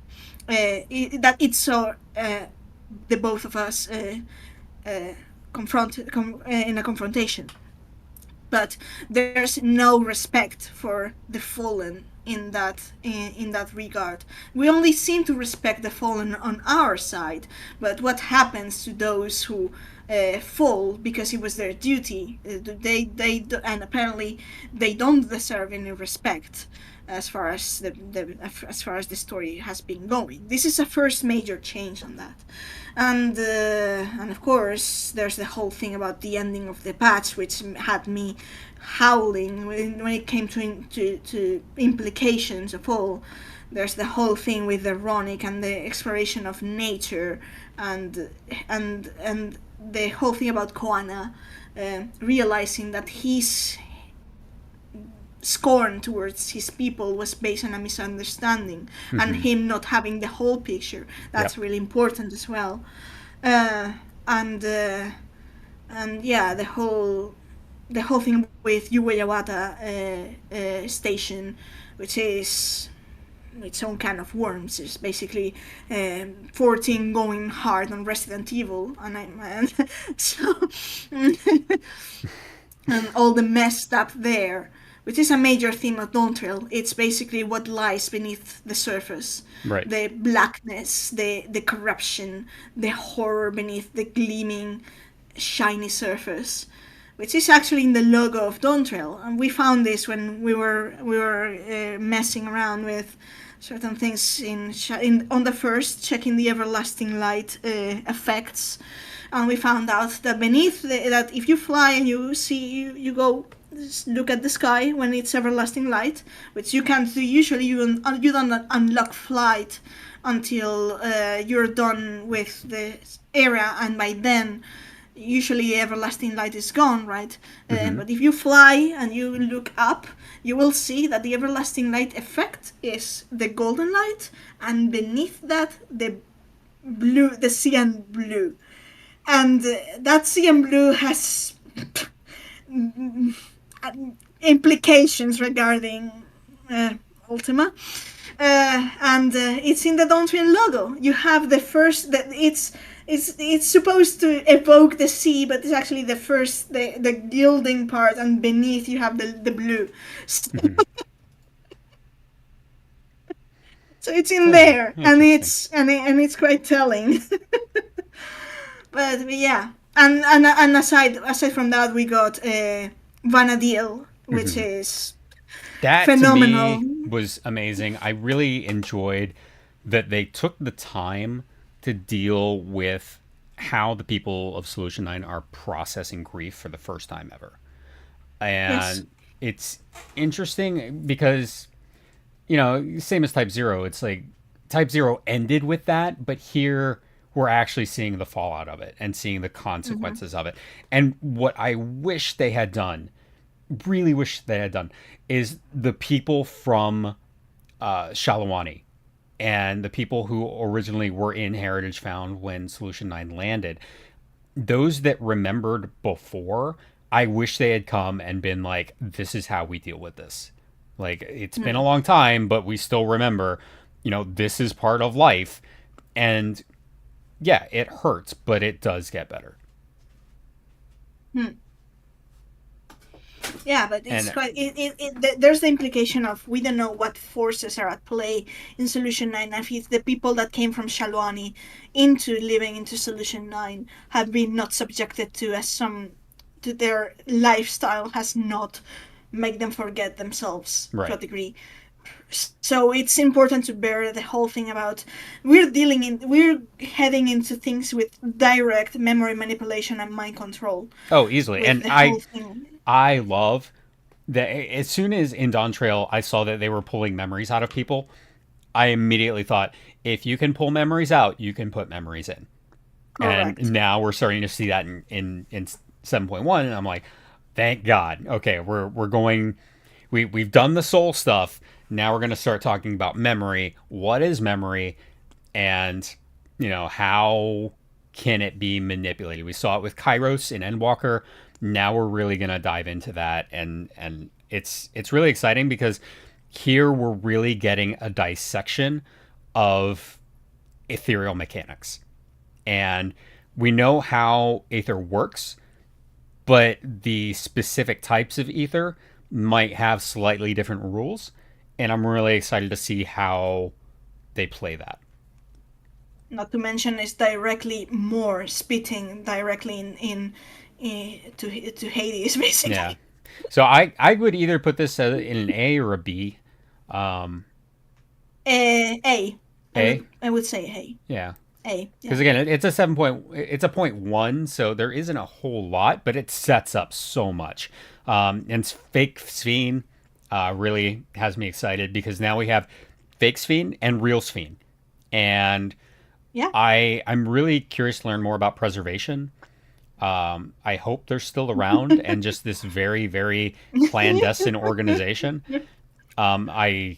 that it saw the both of us in a confrontation. But there's no respect for the fallen in that regard. We only seem to respect the fallen on our side, but what happens to those who fall because it was their duty? And apparently they don't deserve any respect as far as the story has been going. This is a first major change on that. And of course there's the whole thing about the ending of the patch, which had me howling when it came to implications of all. There's the whole thing with the Ronic and the exploration of nature, and the whole thing about Koana realizing that his scorn towards his people was based on a misunderstanding, and him not having the whole picture. That's really important as well. And yeah, the whole thing with Uweyawata Station, which is its own kind of worms. It's basically 14 going hard on Resident Evil, and so and all the messed up there, which is a major theme of Dawn Trail. It's basically what lies beneath the surface. Right. The blackness, the corruption, the horror beneath the gleaming, shiny surface, which is actually in the logo of Dawn Trail. And we found this when we were messing around with certain things on the first, checking the everlasting light effects. And we found out that beneath that if you fly and you go look at the sky when it's everlasting light, which you can't do usually. You don't unlock flight until you're done with the area, and by then usually everlasting light is gone, right? But if you fly and you look up, you will see that the everlasting light effect is the golden light, and beneath that the blue, the cyan blue, and that cyan blue has implications regarding Ultima, and it's in the Dawn Trail logo. You have the first that it's supposed to evoke the sea, but it's actually the first the gilding part, and beneath you have the blue. So it's in there, and it's quite telling. But yeah, and aside from that, we got Vanadil, which is that phenomenal. To me was amazing. I really enjoyed that they took the time to deal with how the people of Solution 9 are processing grief for the first time ever. And it's interesting because, you know, same as Type 0, it's like Type 0 ended with that, but here we're actually seeing the fallout of it and seeing the consequences of it. And what I wish they had done, really wish they had done, is the people from Shalawani and the people who originally were in Heritage Found when Solution 9 landed, those that remembered before, I wish they had come and been like, this is how we deal with this. Like, it's been a long time, but we still remember, you know, this is part of life. And yeah, it hurts, but it does get better. Yeah, but it's quite. There's the implication of we don't know what forces are at play in Solution 9. And if the people that came from Shalwani into living into Solution 9 have been not subjected to to their lifestyle has not made them forget themselves to a degree. So it's important to bear the whole thing about we're heading into things with direct memory manipulation and mind control. Oh, easily. And I love that as soon as in Dawn Trail I saw that they were pulling memories out of people, I immediately thought, if you can pull memories out, you can put memories in. And Correct. now we're starting to see that in 7.1, and I'm like, thank God. Okay, we're going. We've done the soul stuff. Now we're going to start talking about memory. What is memory, and how can it be manipulated? We saw it with Kairos in Endwalker. Now we're really going to dive into that, and it's really exciting because here we're really getting a dissection of ethereal mechanics, and we know how ether works, but the specific types of ether might have slightly different rules, and I'm really excited to see how they play that. Not to mention, it's directly more spitting directly to Hades, Yeah. basically. So I would either put this in an A or a B. Um, A. A. I would say A. Yeah. A. Because Yeah. again, it's a 7 point. It's a 0.1, so there isn't a whole lot, but it sets up so much. And fake Sphene really has me excited because now we have fake Sphene and real Sphene, and Yeah. I'm really curious to learn more about preservation. I hope they're still around and just this very, very clandestine organization. I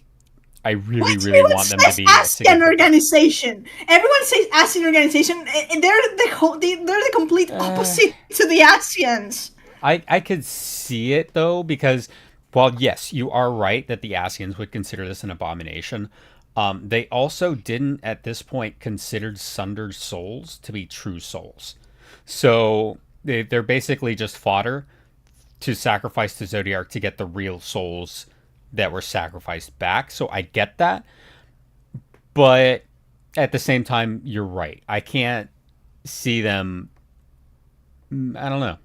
really, really Everyone want them to says be a ASEAN significant part. organization. Everyone says ASEAN organization. And they're the complete opposite to the ASEANs. I could see it though because, while yes, you are right that the Asians would consider this an abomination. They also didn't at this point consider sundered souls to be true souls. So they're basically just fodder to sacrifice to Zodiac to get the real souls that were sacrificed back. So I get that. But at the same time, you're right. I can't see them. I don't know.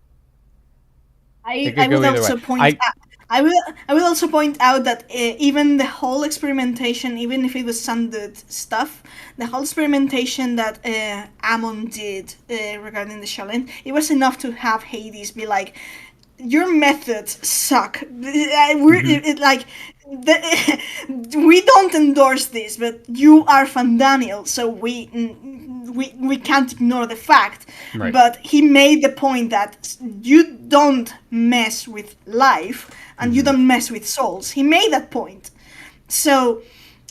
It I could go would either way. also point out. I will also point out that even the whole experimentation, even if it was sanded stuff, the whole experimentation that Amon did regarding the Shaolin, it was enough to have Hades be like, "Your methods suck." Like, we don't endorse this, but you are Van Daniel, so we can't ignore the fact. Right. But he made the point that you don't mess with life and you don't mess with souls. He made that point. So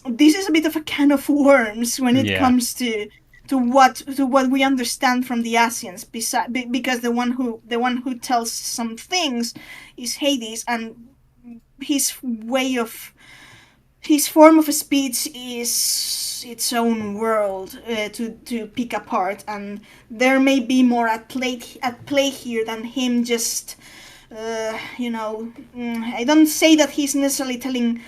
this is a bit of a can of worms when it Yeah. comes to what we understand from the Asians, because the one who tells some things is Hades, and his way of his form of speech is its own world to pick apart, and there may be more at play here than him just I don't say that he's necessarily telling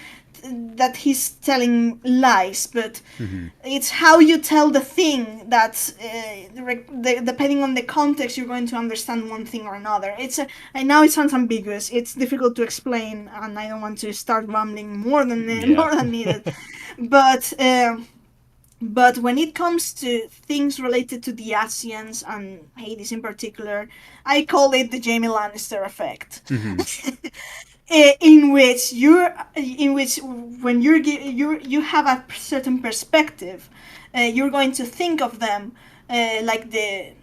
lies, but it's how you tell the thing that depending on the context you're going to understand one thing or another. I know it sounds ambiguous, it's difficult to explain, and I don't want to start rambling more than Yeah. more than needed, but when it comes to things related to the Asians and Hades in particular, I call it the Jaime Lannister effect. In which when you have a certain perspective, you're going to think of them like the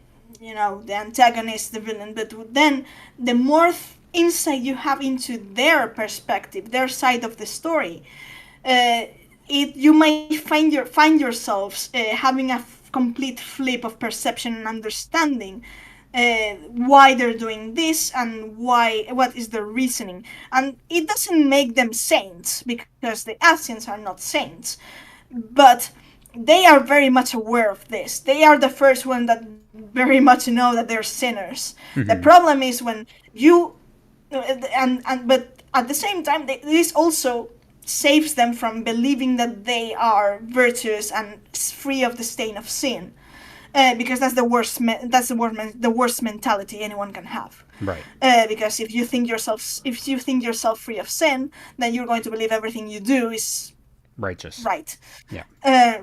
antagonist, the villain, but then the more insight you have into their perspective, their side of the story, you might find yourselves having a complete flip of perception and understanding why they're doing this and what is their reasoning. And it doesn't make them saints, because the Asians are not saints, but they are very much aware of this. They are the first one that very much know that they're sinners. The problem is when you but at the same time, this also saves them from believing that they are virtuous and free of the stain of sin, because that's the worst mentality anyone can have. Right. Because if you think yourself free of sin, then you're going to believe everything you do is Righteous. right, Yeah.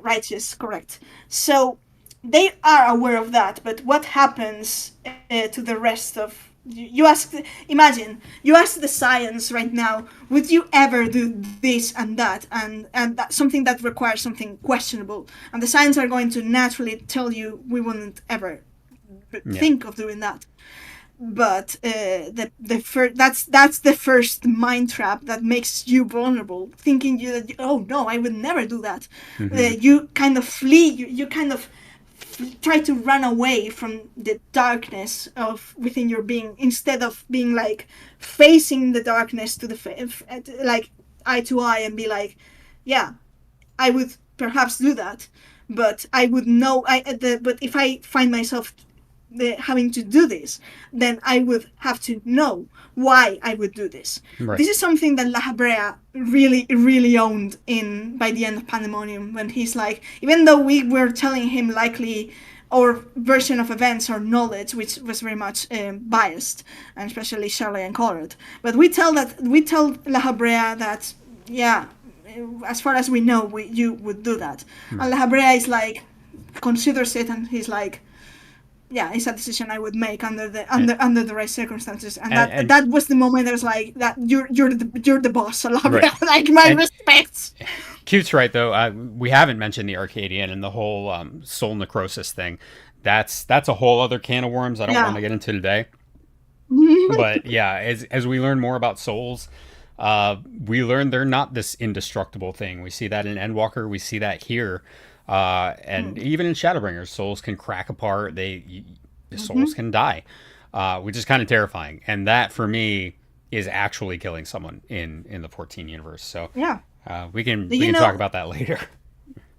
righteous, correct. So they are aware of that, but what happens to the rest of You ask, imagine, you ask the science right now, would you ever do this and that's something that requires something questionable, and the science are going to naturally tell you we wouldn't ever think of doing that. But that's the first mind trap that makes you vulnerable, thinking oh no, I would never do that. You kind of flee, you kind of try to run away from the darkness of within your being, instead of being like facing the darkness to like eye to eye, and be like, yeah, I would perhaps do that, but I would know but if I find myself having to do this, then I would have to know why I would do this. Right. This is something that La Habrea really, really owned in by the end of Pandemonium, when he's like, even though we were telling him likely our version of events or knowledge, which was very much biased, and especially Charlie and Conrad, but we tell La Habrea that, yeah, as far as we know, you would do that. And La Habrea is like, considers it, and he's like, yeah, it's a decision I would make under the right circumstances, and that was the moment I was like, that you're the boss, La Habrea. Right. Like, my respects. Cute's right, though. We haven't mentioned the Arcadian and the whole soul necrosis thing. That's a whole other can of worms I don't want to get into today. But yeah, as we learn more about souls, we learn they're not this indestructible thing. We see that in Endwalker. We see that here. And even in Shadowbringers, souls can crack apart. Souls can die, which is kind of terrifying. And that, for me, is actually killing someone in the 14 universe. So yeah, we can talk about that later.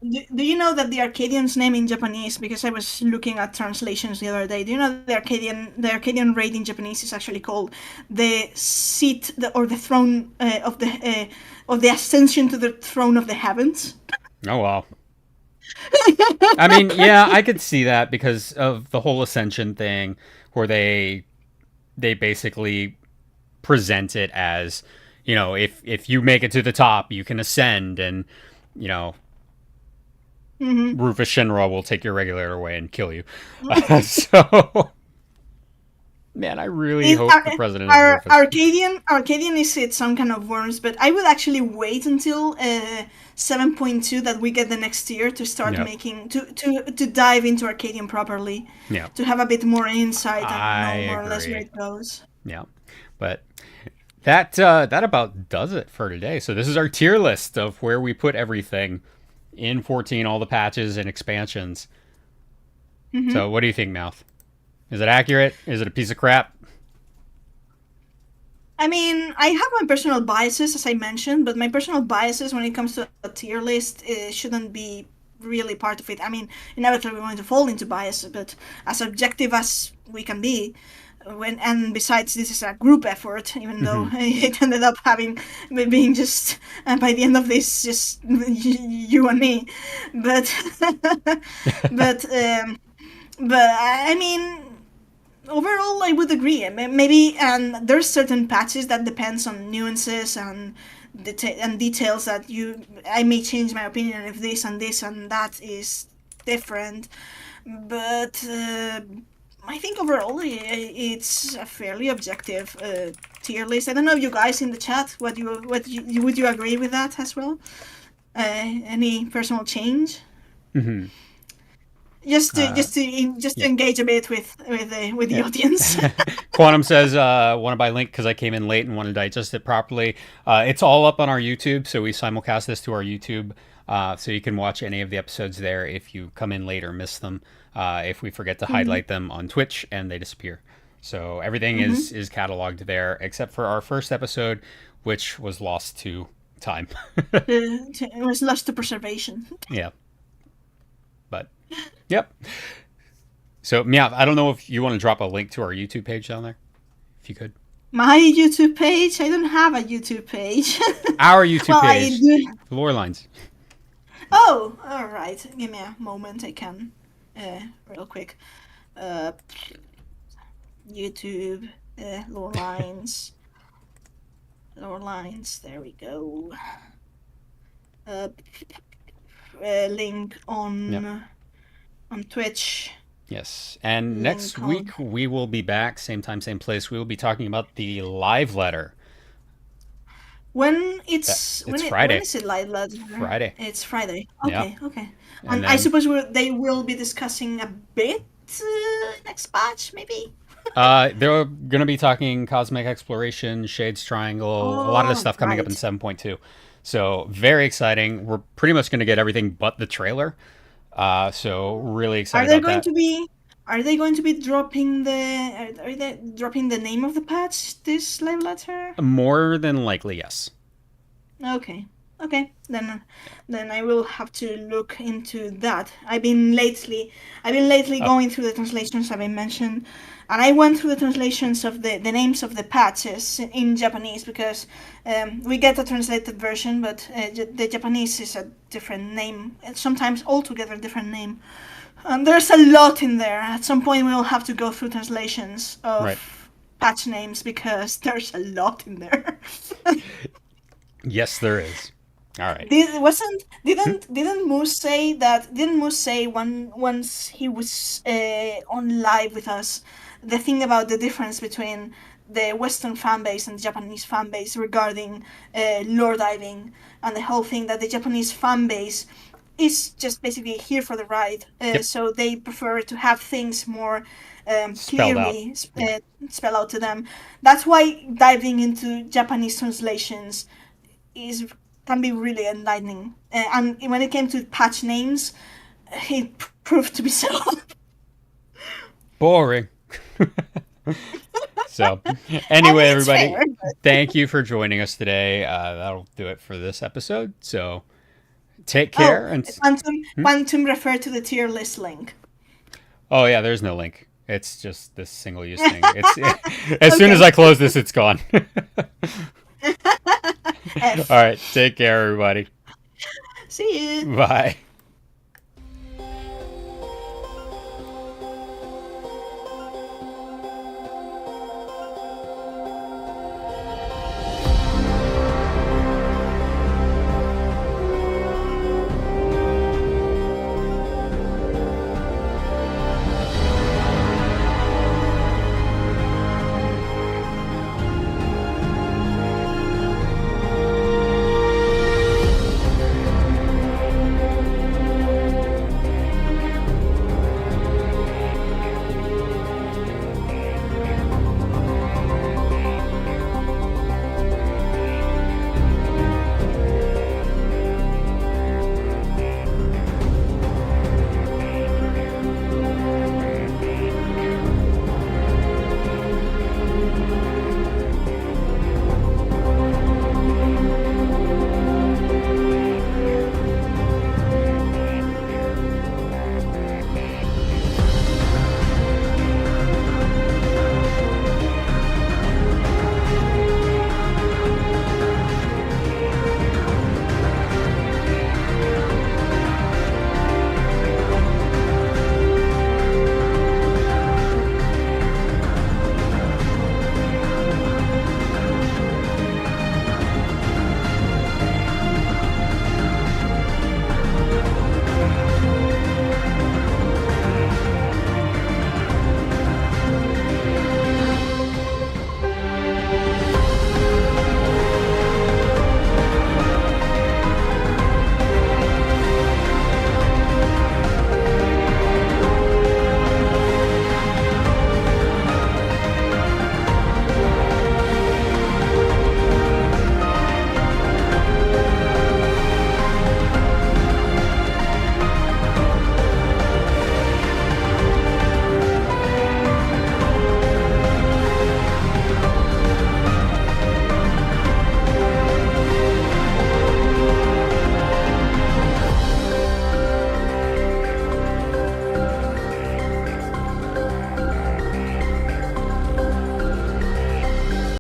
Do you know that the Arcadian's name in Japanese, because I was looking at translations the other day, do you know the Arcadian raid in Japanese is actually called the seat, or the throne of the ascension to the throne of the heavens? Oh, wow. I mean, yeah, I could see that because of the whole ascension thing, where they basically present it as, if you make it to the top, you can ascend, and Rufus Shinra will take your regulator away and kill you. So, man, I really hope the president is Rufus. Arcadian is its own kind of worms, but I would actually wait until 7.2 that we get the next year to start making to dive into Arcadian properly. Yeah. To have a bit more insight and know more or less where it goes. Yeah, but that about does it for today. So this is our tier list of where we put everything in 14, all the patches and expansions. So what do you think, Mouth? Is it accurate? Is it a piece of crap? I mean, I have my personal biases, as I mentioned, but my personal biases when it comes to a tier list shouldn't be really part of it. I mean, inevitably we're going to fall into bias, but as objective as we can be, and besides, this is a group effort, even though it ended up being just, by the end of this, just you and me. But I mean, overall, I would agree. Maybe, and there's certain patches that depends on nuances and details that I may change my opinion if this and that is different. But I think overall it's a fairly objective tier list. I don't know, you guys in the chat, would you agree with that as well? Any personal change? Mm-hmm. Just to engage a bit with the audience. Quantum says, want to buy link because I came in late and want to digest it properly. It's all up on our YouTube, so we simulcast this to our YouTube, so you can watch any of the episodes there if you come in late or miss them. If we forget to highlight them on Twitch and they disappear. So everything is cataloged there, except for our first episode, which was lost to time. It was lost to preservation. Yeah. But, yep. So, Meow, I don't know if you want to drop a link to our YouTube page down there, if you could. My YouTube page? I don't have a YouTube page. Our YouTube page. Lore Lines. Oh, all right. Give me a moment. I can, real quick. YouTube, Lore Lines. Lore Lines. There we go. Link on Twitch. Yes. And Then next called. week we will be back, same time, same place. We will be talking about the live letter. It's When Friday. is it live lad? Friday. It's Friday. Yeah. Okay, okay. And And I then suppose they will be discussing a bit next batch, maybe. they're going to be talking cosmic exploration, Shades Triangle, a lot of this Oh, stuff coming up in right. 7.2. So very exciting. We're pretty much going to get everything but the trailer. So really Are excited they about going that. to be? Are they going to be dropping the? Are they dropping the name of the patch this live letter? More than likely, yes. Okay. Okay. Yeah. Then I will have to look into that. I've been lately Oh, going through the translations I've been mentioned, and I went through the translations of the names of the patches in Japanese because we get a translated version, but the Japanese is a different name, sometimes altogether different name. And there's a lot in there. At some point, we will have to go through translations right. of patch names because there's a lot in there. Yes, there is. All right. Did wasn't didn't Moose say that? Didn't Moose say once he was on live with us the thing about the difference between the Western fan base and the Japanese fan base regarding lore diving and the whole thing that the Japanese fan base is just basically here for the ride. Yep. So they prefer to have things more Spelled out. clearly Yeah. spell out to them. That's why diving into Japanese translations is can be really enlightening. And when it came to patch names, it proved to be so. Boring. So, I anyway, mean, it's everybody, fair. thank you for joining us today. That'll do it for this episode. So, take Oh, care. And Quantum referred to the tier list link. oh yeah, there's no link. It's just this single use thing. It's as soon as Okay. I close this, it's gone. All F. right, take care, everybody. See you. Bye.